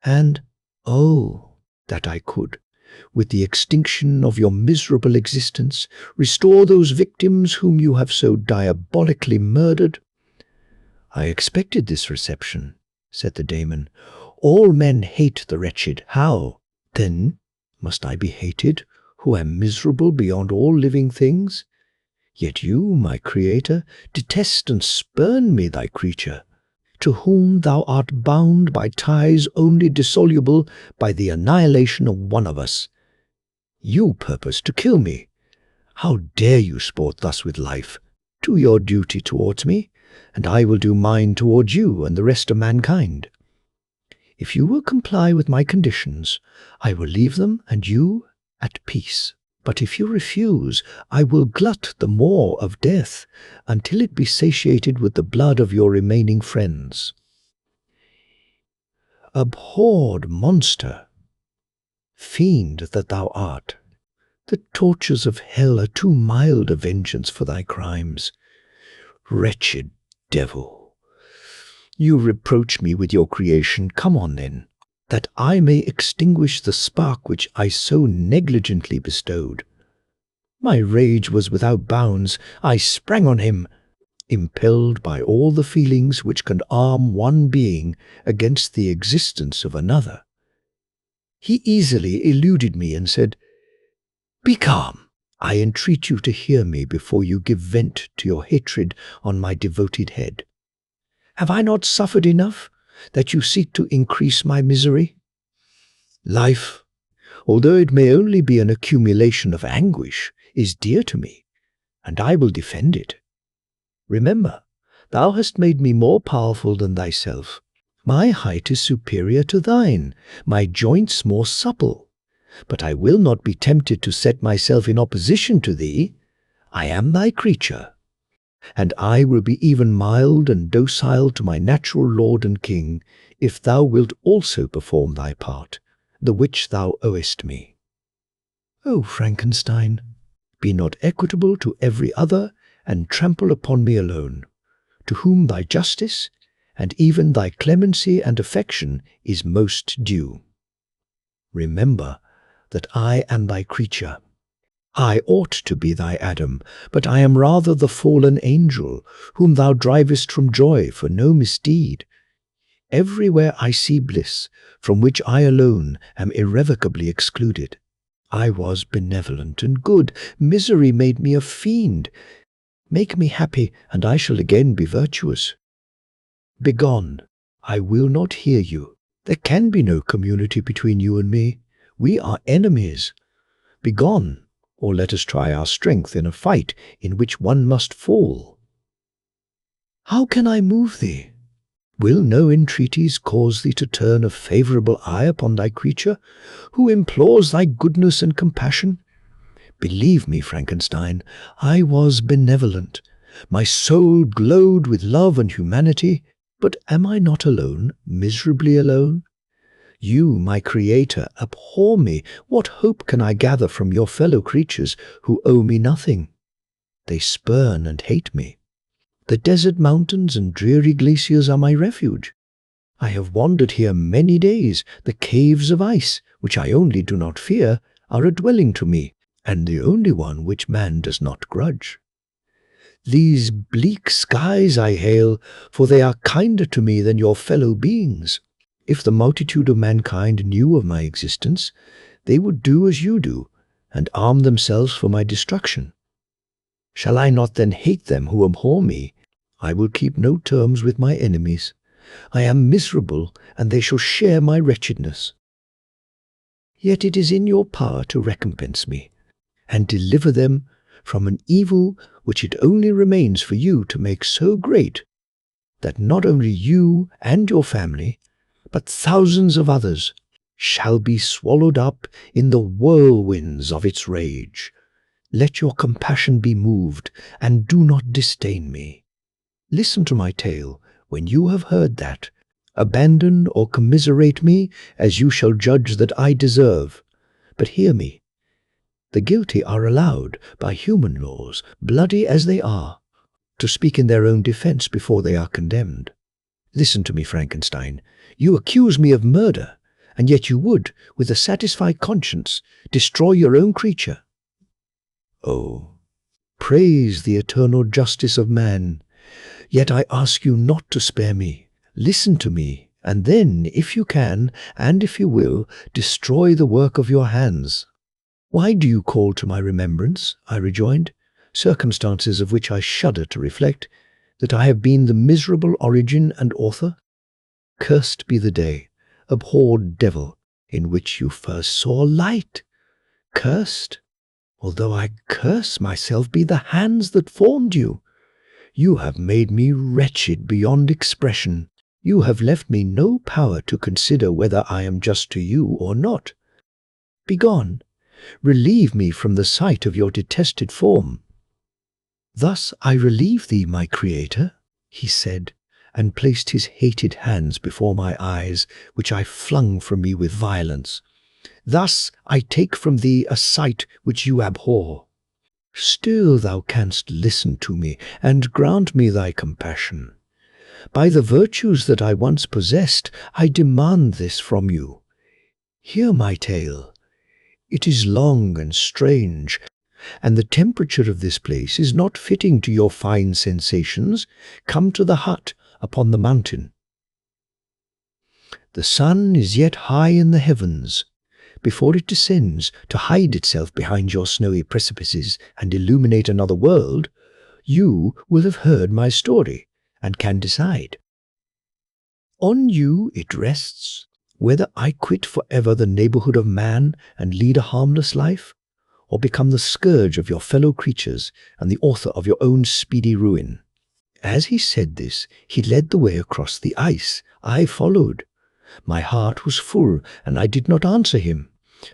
And, oh, that I could, with the extinction of your miserable existence, restore those victims whom you have so diabolically murdered." "I expected this reception," said the daemon. "All men hate the wretched. How, then, must I be hated, who am miserable beyond all living things? Yet you, my creator, detest and spurn me, thy creature, to whom thou art bound by ties only dissoluble by the annihilation of one of us. You purpose to kill me. How dare you sport thus with life? Do your duty towards me, and I will do mine towards you and the rest of mankind. If you will comply with my conditions, I will leave them and you at peace. But if you refuse, I will glut the maw of death until it be satiated with the blood of your remaining friends. Abhorred monster, fiend that thou art, the tortures of hell are too mild a vengeance for thy crimes. Wretched devil, you reproach me with your creation. Come on then, that I may extinguish the spark which I so negligently bestowed. My rage was without bounds. I sprang on him, impelled by all the feelings which can arm one being against the existence of another. He easily eluded me and said, "Be calm. I entreat you to hear me before you give vent to your hatred on my devoted head. Have I not suffered enough, that you seek to increase my misery? Life, although it may only be an accumulation of anguish, is dear to me, and I will defend it. Remember, thou hast made me more powerful than thyself. My height is superior to thine, my joints more supple. But I will not be tempted to set myself in opposition to thee. I am thy creature, and I will be even mild and docile to my natural lord and king, if thou wilt also perform thy part, the which thou owest me. O Frankenstein, be not equitable to every other, and trample upon me alone, to whom thy justice, and even thy clemency and affection is most due. Remember that I am thy creature. I ought to be thy Adam, but I am rather the fallen angel, whom thou drivest from joy for no misdeed. Everywhere I see bliss, from which I alone am irrevocably excluded. I was benevolent and good. Misery made me a fiend. Make me happy, and I shall again be virtuous. Begone, I will not hear you. There can be no community between you and me. We are enemies. Begone, or let us try our strength in a fight in which one must fall. How can I move thee? Will no entreaties cause thee to turn a favourable eye upon thy creature, who implores thy goodness and compassion? Believe me, Frankenstein, I was benevolent. My soul glowed with love and humanity. But am I not alone, miserably alone? You, my creator, abhor me. What hope can I gather from your fellow creatures who owe me nothing? They spurn and hate me. The desert mountains and dreary glaciers are my refuge. I have wandered here many days. The caves of ice, which I only do not fear, are a dwelling to me, and the only one which man does not grudge. These bleak skies I hail, for they are kinder to me than your fellow beings. If the multitude of mankind knew of my existence, they would do as you do, and arm themselves for my destruction. Shall I not then hate them who abhor me? I will keep no terms with my enemies. I am miserable, and they shall share my wretchedness. Yet it is in your power to recompense me, and deliver them from an evil which it only remains for you to make so great, that not only you and your family, but thousands of others, shall be swallowed up in the whirlwinds of its rage. Let your compassion be moved, and do not disdain me. Listen to my tale when you have heard that. Abandon or commiserate me as you shall judge that I deserve. But hear me. The guilty are allowed, by human laws, bloody as they are, to speak in their own defense before they are condemned. Listen to me, Frankenstein. You accuse me of murder, and yet you would, with a satisfied conscience, destroy your own creature. Oh, praise the eternal justice of man. Yet I ask you not to spare me. Listen to me, and then, if you can, and if you will, destroy the work of your hands. Why do you call to my remembrance, I rejoined, circumstances of which I shudder to reflect, that I have been the miserable origin and author? Cursed be the day, abhorred devil, in which you first saw light. Cursed, although I curse myself, be the hands that formed you. You have made me wretched beyond expression. You have left me no power to consider whether I am just to you or not. Begone, relieve me from the sight of your detested form." "Thus I relieve thee, my Creator," he said, and placed his hated hands before my eyes, which I flung from me with violence. "Thus I take from thee a sight which you abhor. Still thou canst listen to me, and grant me thy compassion. By the virtues that I once possessed, I demand this from you. Hear my tale. It is long and strange, and the temperature of this place is not fitting to your fine sensations. Come to the hut upon the mountain. The sun is yet high in the heavens. Before it descends to hide itself behind your snowy precipices and illuminate another world, you will have heard my story and can decide. On you it rests, whether I quit forever the neighborhood of man and lead a harmless life, or become the scourge of your fellow creatures and the author of your own speedy ruin." As he said this, he led the way across the ice. I followed. My heart was full, and I did not answer him.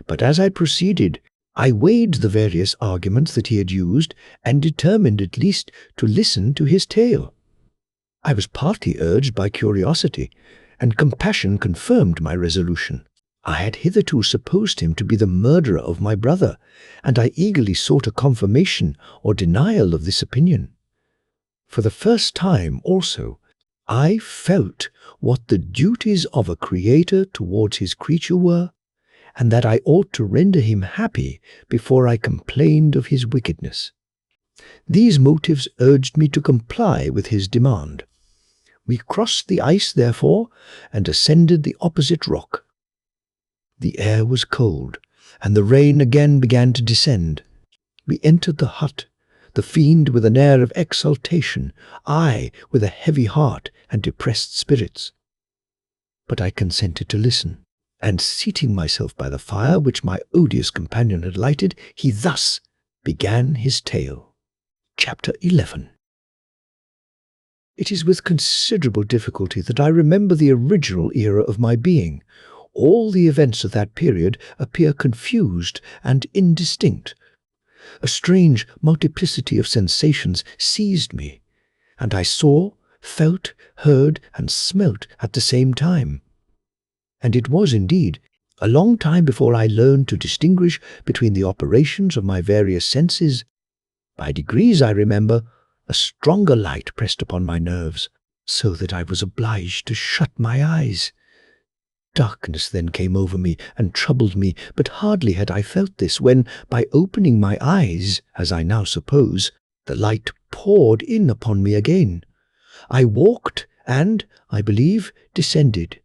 But as I proceeded, I weighed the various arguments that he had used, and determined at least to listen to his tale. I was partly urged by curiosity, and compassion confirmed my resolution. I had hitherto supposed him to be the murderer of my brother, and I eagerly sought a confirmation or denial of this opinion. For the first time, also, I felt what the duties of a creator towards his creature were, and that I ought to render him happy before I complained of his wickedness. These motives urged me to comply with his demand. We crossed the ice, therefore, and ascended the opposite rock. The air was cold, and the rain again began to descend. We entered the hut, the fiend with an air of exultation, I with a heavy heart and depressed spirits. But I consented to listen, and seating myself by the fire which my odious companion had lighted, he thus began his tale. Chapter 11. It is with considerable difficulty that I remember the original era of my being. All the events of that period appear confused and indistinct. A strange multiplicity of sensations seized me, and I saw, felt, heard, and smelt at the same time. And it was indeed a long time before I learned to distinguish between the operations of my various senses. By degrees, I remember, a stronger light pressed upon my nerves, so that I was obliged to shut my eyes. Darkness then came over me and troubled me, but hardly had I felt this when, by opening my eyes, as I now suppose, the light poured in upon me again. I walked and, I believe, descended.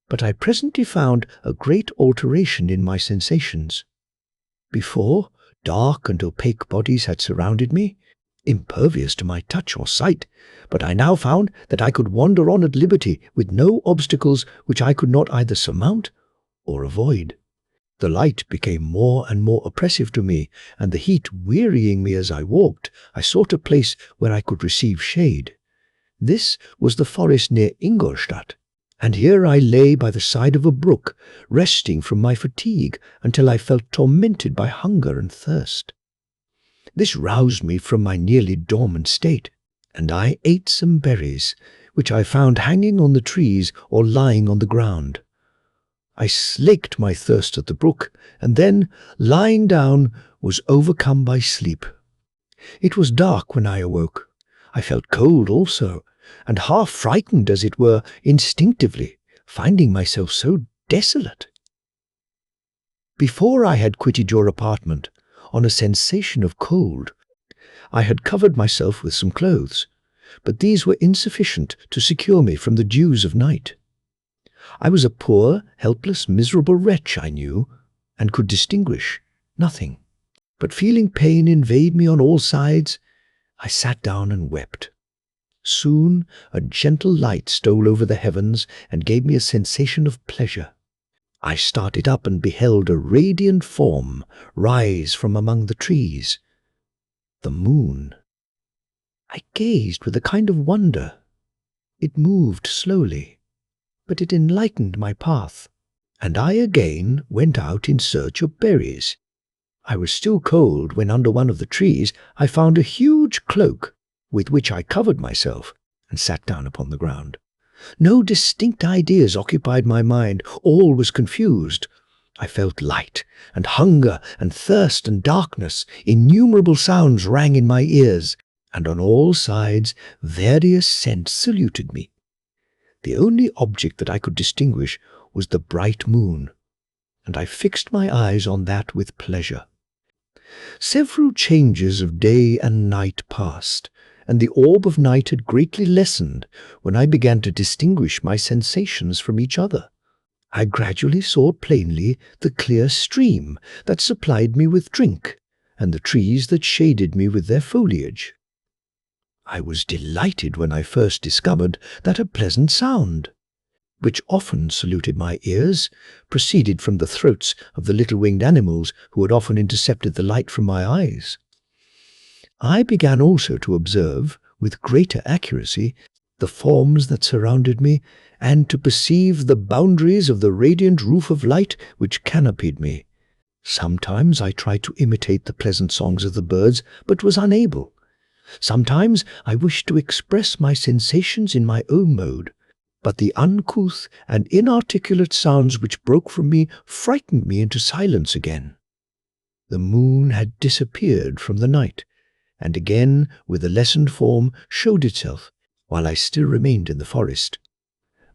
But I presently found a great alteration in my sensations. Before, dark and opaque bodies had surrounded me, impervious to my touch or sight, but I now found that I could wander on at liberty with no obstacles which I could not either surmount or avoid. The light became more and more oppressive to me, and the heat wearying me as I walked, I sought a place where I could receive shade. This was the forest near Ingolstadt, and here I lay by the side of a brook, resting from my fatigue until I felt tormented by hunger and thirst. This roused me from my nearly dormant state, and I ate some berries, which I found hanging on the trees or lying on the ground. I slaked my thirst at the brook, and then, lying down, was overcome by sleep. It was dark when I awoke. I felt cold also, and half frightened, as it were, instinctively, finding myself so desolate. Before I had quitted your apartment, on a sensation of cold, I had covered myself with some clothes, but these were insufficient to secure me from the dews of night. I was a poor, helpless, miserable wretch, I knew, and could distinguish nothing. But feeling pain invade me on all sides, I sat down and wept. Soon a gentle light stole over the heavens and gave me a sensation of pleasure. I started up and beheld a radiant form rise from among the trees. The moon. I gazed with a kind of wonder. It moved slowly, but it enlightened my path, and I again went out in search of berries. I was still cold when under one of the trees I found a huge cloak, with which I covered myself and sat down upon the ground. No distinct ideas occupied my mind, all was confused. I felt light and hunger and thirst and darkness. Innumerable sounds rang in my ears, and on all sides various scents saluted me. The only object that I could distinguish was the bright moon, and I fixed my eyes on that with pleasure. Several changes of day and night passed, and the orb of night had greatly lessened when I began to distinguish my sensations from each other. I gradually saw plainly the clear stream that supplied me with drink, and the trees that shaded me with their foliage. I was delighted when I first discovered that a pleasant sound, which often saluted my ears, proceeded from the throats of the little winged animals who had often intercepted the light from my eyes. I began also to observe, with greater accuracy, the forms that surrounded me, and to perceive the boundaries of the radiant roof of light which canopied me. Sometimes I tried to imitate the pleasant songs of the birds, but was unable. Sometimes I wished to express my sensations in my own mode, but the uncouth and inarticulate sounds which broke from me frightened me into silence again. The moon had disappeared from the night, and again, with a lessened form, showed itself, while I still remained in the forest.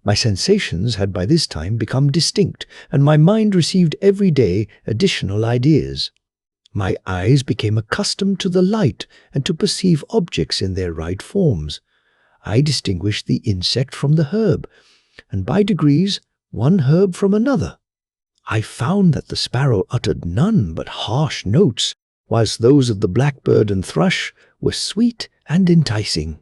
My sensations had by this time become distinct, and my mind received every day additional ideas. My eyes became accustomed to the light and to perceive objects in their right forms. I distinguished the insect from the herb, and by degrees one herb from another. I found that the sparrow uttered none but harsh notes, whilst those of the blackbird and thrush were sweet and enticing.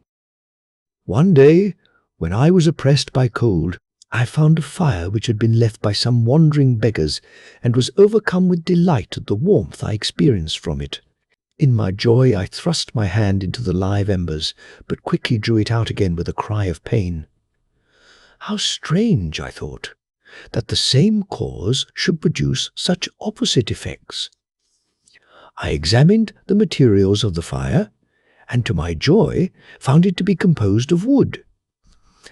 One day, when I was oppressed by cold, I found a fire which had been left by some wandering beggars, and was overcome with delight at the warmth I experienced from it. In my joy I thrust my hand into the live embers, but quickly drew it out again with a cry of pain. How strange, I thought, that the same cause should produce such opposite effects. I examined the materials of the fire, and to my joy found it to be composed of wood.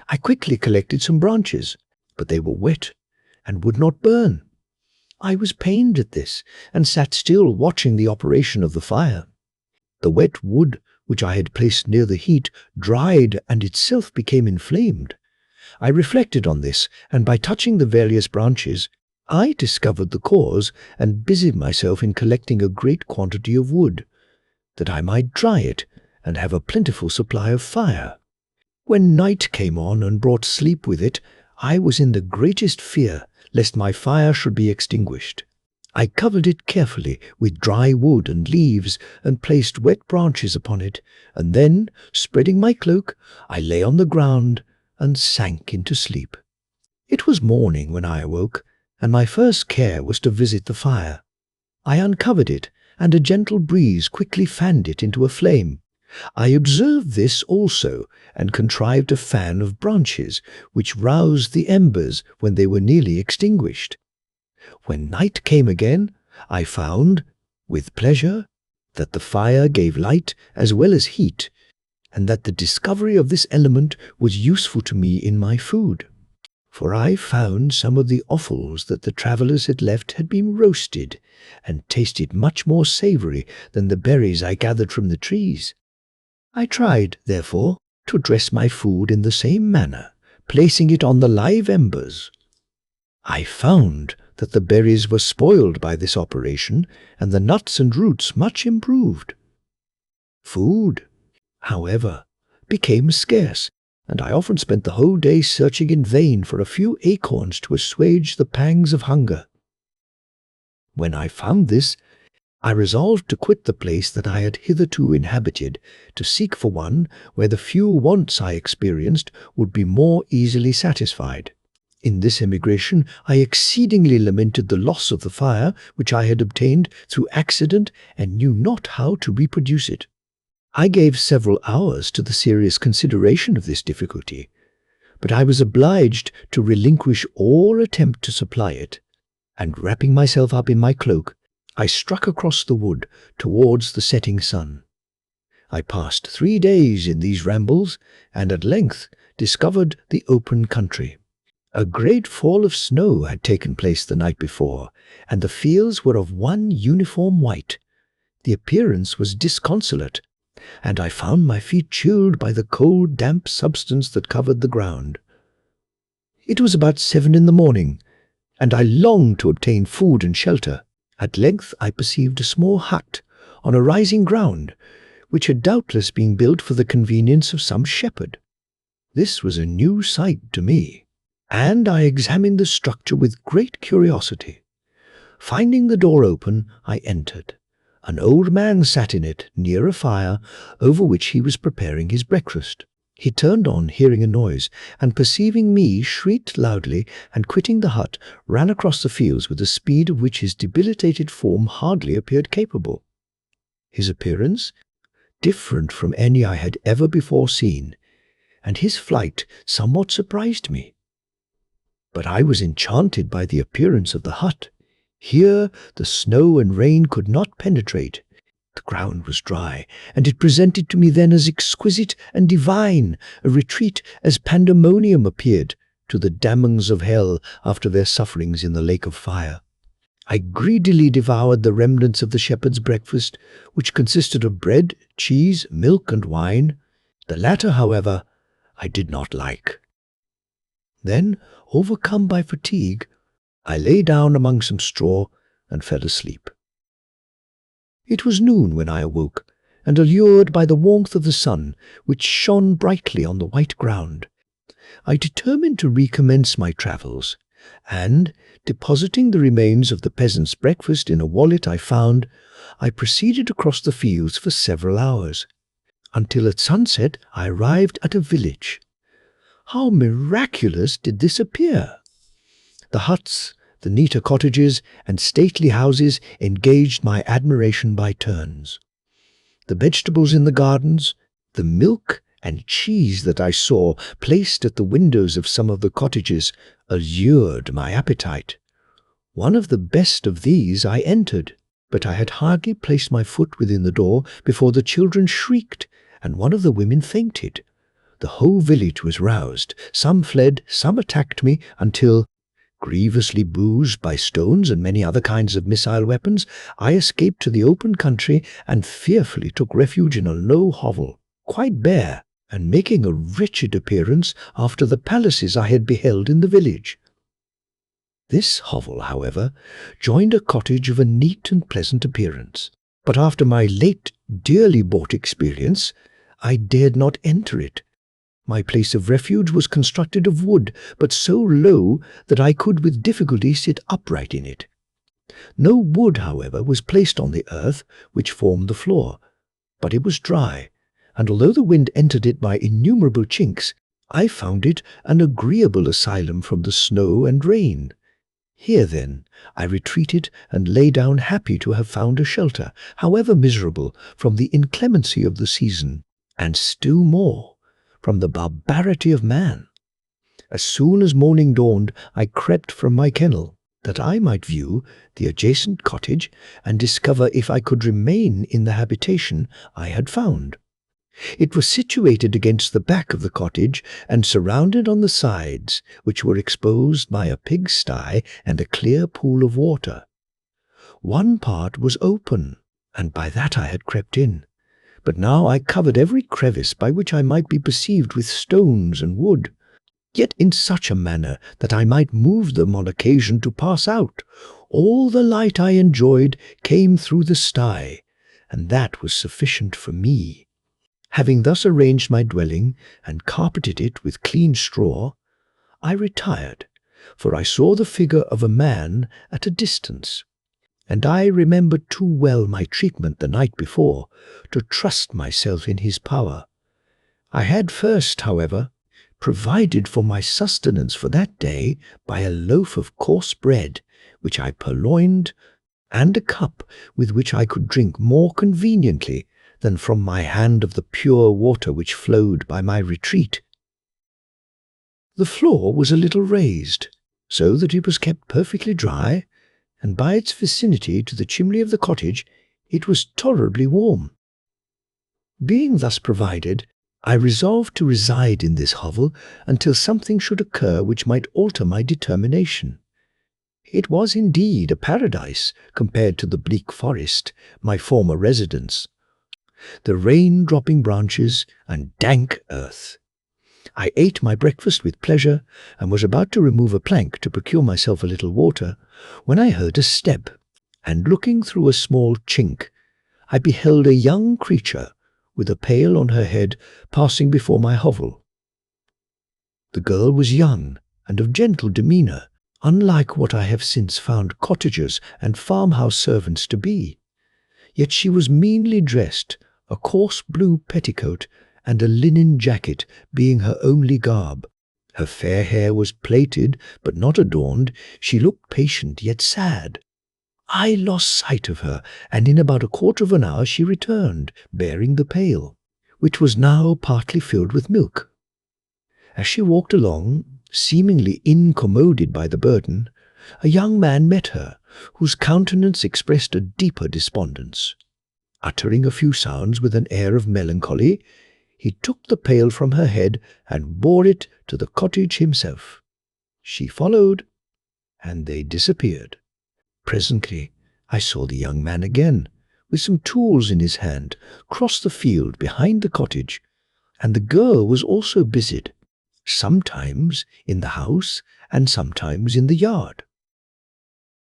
I quickly collected some branches, but they were wet and would not burn. I was pained at this, and sat still watching the operation of the fire. The wet wood which I had placed near the heat dried and itself became inflamed. I reflected on this, and by touching the various branches, I discovered the cause and busied myself in collecting a great quantity of wood, that I might dry it and have a plentiful supply of fire. When night came on and brought sleep with it, I was in the greatest fear lest my fire should be extinguished. I covered it carefully with dry wood and leaves, and placed wet branches upon it, and then, spreading my cloak, I lay on the ground and sank into sleep. It was morning when I awoke, and my first care was to visit the fire. I uncovered it, and a gentle breeze quickly fanned it into a flame. I observed this also, and contrived a fan of branches, which roused the embers when they were nearly extinguished. When night came again, I found, with pleasure, that the fire gave light as well as heat, and that the discovery of this element was useful to me in my food. For I found some of the offals that the travellers had left had been roasted, and tasted much more savoury than the berries I gathered from the trees. I tried, therefore, to dress my food in the same manner, placing it on the live embers. I found that the berries were spoiled by this operation, and the nuts and roots much improved. Food, however, became scarce, and I often spent the whole day searching in vain for a few acorns to assuage the pangs of hunger. When I found this, I resolved to quit the place that I had hitherto inhabited, to seek for one where the few wants I experienced would be more easily satisfied. In this emigration I exceedingly lamented the loss of the fire which I had obtained through accident, and knew not how to reproduce it. I gave several hours to the serious consideration of this difficulty, but I was obliged to relinquish all attempt to supply it, and wrapping myself up in my cloak, I struck across the wood towards the setting sun. I passed 3 days in these rambles, and at length discovered the open country. A great fall of snow had taken place the night before, and the fields were of one uniform white. The appearance was disconsolate, and I found my feet chilled by the cold, damp substance that covered the ground. It was about 7 in the morning, and I longed to obtain food and shelter. At length I perceived a small hut on a rising ground, which had doubtless been built for the convenience of some shepherd. This was a new sight to me, and I examined the structure with great curiosity. Finding the door open, I entered. An old man sat in it, near a fire, over which he was preparing his breakfast. He turned on, hearing a noise, and perceiving me, shrieked loudly, and quitting the hut, ran across the fields with a speed of which his debilitated form hardly appeared capable. His appearance, different from any I had ever before seen, and his flight somewhat surprised me. But I was enchanted by the appearance of the hut. Here the snow and rain could not penetrate. The ground was dry, and it presented to me then as exquisite and divine a retreat as pandemonium appeared to the damnings of hell after their sufferings in the lake of fire. I greedily devoured the remnants of the shepherd's breakfast, which consisted of bread, cheese, milk, and wine. The latter, however, I did not like. Then, overcome by fatigue, I lay down among some straw and fell asleep. It was noon when I awoke, and allured by the warmth of the sun, which shone brightly on the white ground, I determined to recommence my travels, and, depositing the remains of the peasant's breakfast in a wallet I found, I proceeded across the fields for several hours, until at sunset I arrived at a village. How miraculous did this appear! The huts, the neater cottages, and stately houses engaged my admiration by turns. The vegetables in the gardens, the milk and cheese that I saw placed at the windows of some of the cottages allured my appetite. One of the best of these I entered, but I had hardly placed my foot within the door before the children shrieked, and one of the women fainted. The whole village was roused. Some fled, some attacked me, until, grievously bruised by stones and many other kinds of missile weapons, I escaped to the open country and fearfully took refuge in a low hovel, quite bare, and making a wretched appearance after the palaces I had beheld in the village. This hovel, however, joined a cottage of a neat and pleasant appearance, but after my late dearly bought experience, I dared not enter it. My place of refuge was constructed of wood, but so low that I could with difficulty sit upright in it. No wood, however, was placed on the earth which formed the floor, but it was dry, and although the wind entered it by innumerable chinks, I found it an agreeable asylum from the snow and rain. Here, then, I retreated and lay down happy to have found a shelter, however miserable, from the inclemency of the season, and still more from the barbarity of man. As soon as morning dawned, I crept from my kennel, that I might view the adjacent cottage and discover if I could remain in the habitation I had found. It was situated against the back of the cottage and surrounded on the sides, which were exposed by a pigsty and a clear pool of water. One part was open, and by that I had crept in. But now I covered every crevice by which I might be perceived with stones and wood, yet in such a manner that I might move them on occasion to pass out. All the light I enjoyed came through the sty, and that was sufficient for me. Having thus arranged my dwelling and carpeted it with clean straw, I retired, for I saw the figure of a man at a distance, and I remembered too well my treatment the night before to trust myself in his power. I had first, however, provided for my sustenance for that day by a loaf of coarse bread, which I purloined, and a cup with which I could drink more conveniently than from my hand of the pure water which flowed by my retreat. The floor was a little raised, so that it was kept perfectly dry, and by its vicinity to the chimney of the cottage it was tolerably warm. Being thus provided, I resolved to reside in this hovel until something should occur which might alter my determination. It was indeed a paradise compared to the bleak forest, my former residence. The rain-dropping branches and dank earth. I ate my breakfast with pleasure and was about to remove a plank to procure myself a little water when I heard a step, and looking through a small chink, I beheld a young creature with a pail on her head passing before my hovel. The girl was young and of gentle demeanour, unlike what I have since found cottagers and farmhouse servants to be. Yet she was meanly dressed, a coarse blue petticoat and a linen jacket being her only garb. Her fair hair was plaited, but not adorned. She looked patient yet sad. I lost sight of her, and in about a quarter of an hour she returned, bearing the pail, which was now partly filled with milk. As she walked along, seemingly incommoded by the burden, a young man met her, whose countenance expressed a deeper despondence. Uttering a few sounds with an air of melancholy, he took the pail from her head and bore it to the cottage himself. She followed, and they disappeared. Presently I saw the young man again, with some tools in his hand, cross the field behind the cottage, and the girl was also busied, sometimes in the house and sometimes in the yard.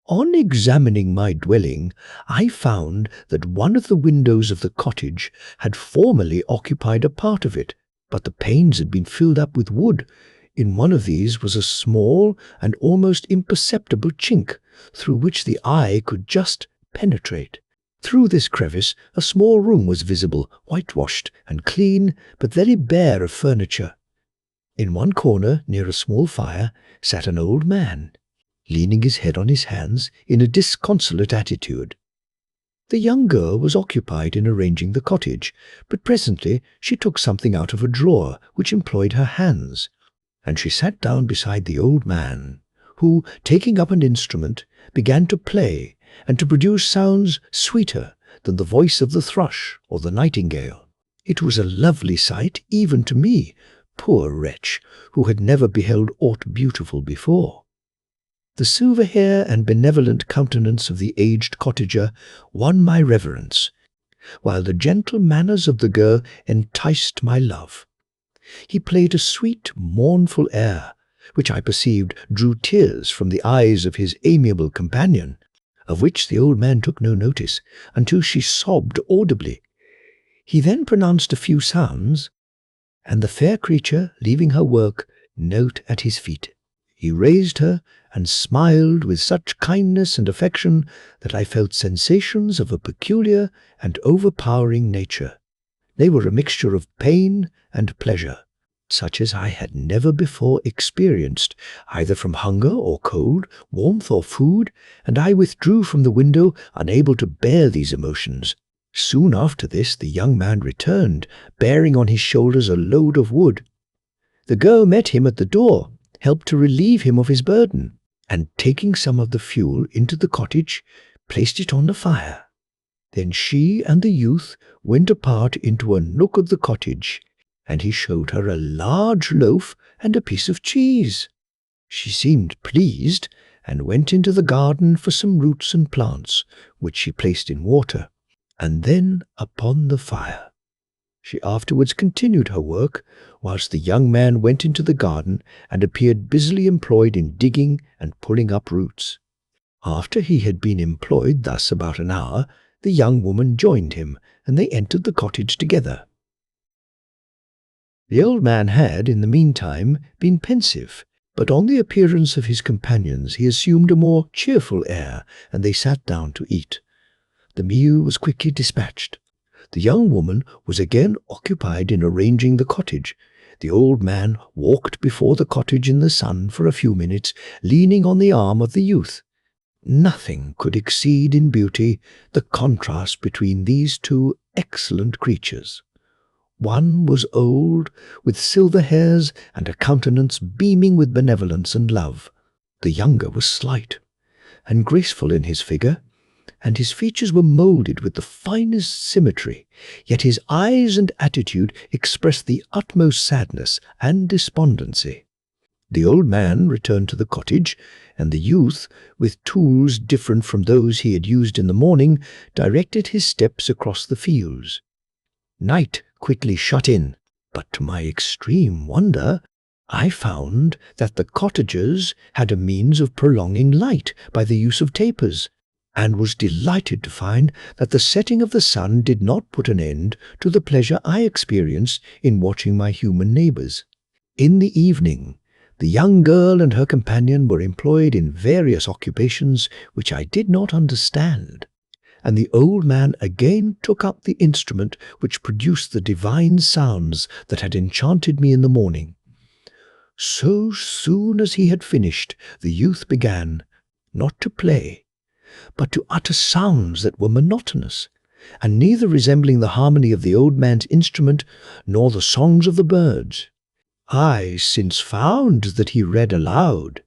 On examining my dwelling, I found that one of the windows of the cottage had formerly occupied a part of it, but the panes had been filled up with wood. In one of these was a small and almost imperceptible chink, through which the eye could just penetrate. Through this crevice a small room was visible, whitewashed and clean, but very bare of furniture. In one corner, near a small fire, sat an old man, leaning his head on his hands in a disconsolate attitude. The young girl was occupied in arranging the cottage, but presently she took something out of a drawer which employed her hands, and she sat down beside the old man, who, taking up an instrument, began to play and to produce sounds sweeter than the voice of the thrush or the nightingale. It was a lovely sight even to me, poor wretch, who had never beheld aught beautiful before. The silver hair and benevolent countenance of the aged cottager won my reverence, while the gentle manners of the girl enticed my love. He played a sweet, mournful air, which I perceived drew tears from the eyes of his amiable companion, of which the old man took no notice, until she sobbed audibly. He then pronounced a few sounds, and the fair creature, leaving her work, knelt at his feet. He raised her and smiled with such kindness and affection that I felt sensations of a peculiar and overpowering nature. They were a mixture of pain and pleasure, such as I had never before experienced, either from hunger or cold, warmth or food, and I withdrew from the window, unable to bear these emotions. Soon after this the young man returned, bearing on his shoulders a load of wood. The girl met him at the door, helped to relieve him of his burden, and taking some of the fuel into the cottage, placed it on the fire. Then she and the youth went apart into a nook of the cottage, and he showed her a large loaf and a piece of cheese. She seemed pleased, and went into the garden for some roots and plants, which she placed in water, and then upon the fire. She afterwards continued her work, whilst the young man went into the garden and appeared busily employed in digging and pulling up roots. After he had been employed thus about an hour, the young woman joined him, and they entered the cottage together. The old man had, in the meantime, been pensive, but on the appearance of his companions he assumed a more cheerful air, and they sat down to eat. The meal was quickly dispatched. The young woman was again occupied in arranging the cottage. The old man walked before the cottage in the sun for a few minutes, leaning on the arm of the youth. Nothing could exceed in beauty the contrast between these two excellent creatures. One was old, with silver hairs and a countenance beaming with benevolence and love. The younger was slight and graceful in his figure, and his features were moulded with the finest symmetry, yet his eyes and attitude expressed the utmost sadness and despondency. The old man returned to the cottage, and the youth, with tools different from those he had used in the morning, directed his steps across the fields. Night quickly shut in, but to my extreme wonder, I found that the cottagers had a means of prolonging light by the use of tapers, and was delighted to find that the setting of the sun did not put an end to the pleasure I experienced in watching my human neighbours. In the evening, the young girl and her companion were employed in various occupations which I did not understand, and the old man again took up the instrument which produced the divine sounds that had enchanted me in the morning. So soon as he had finished, the youth began, not to play, but to utter sounds that were monotonous, and neither resembling the harmony of the old man's instrument nor the songs of the birds. I since found that he read aloud,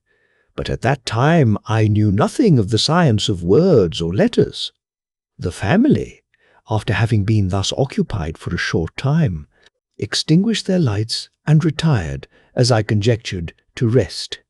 but at that time I knew nothing of the science of words or letters. The family, after having been thus occupied for a short time, extinguished their lights and retired, as I conjectured, to rest.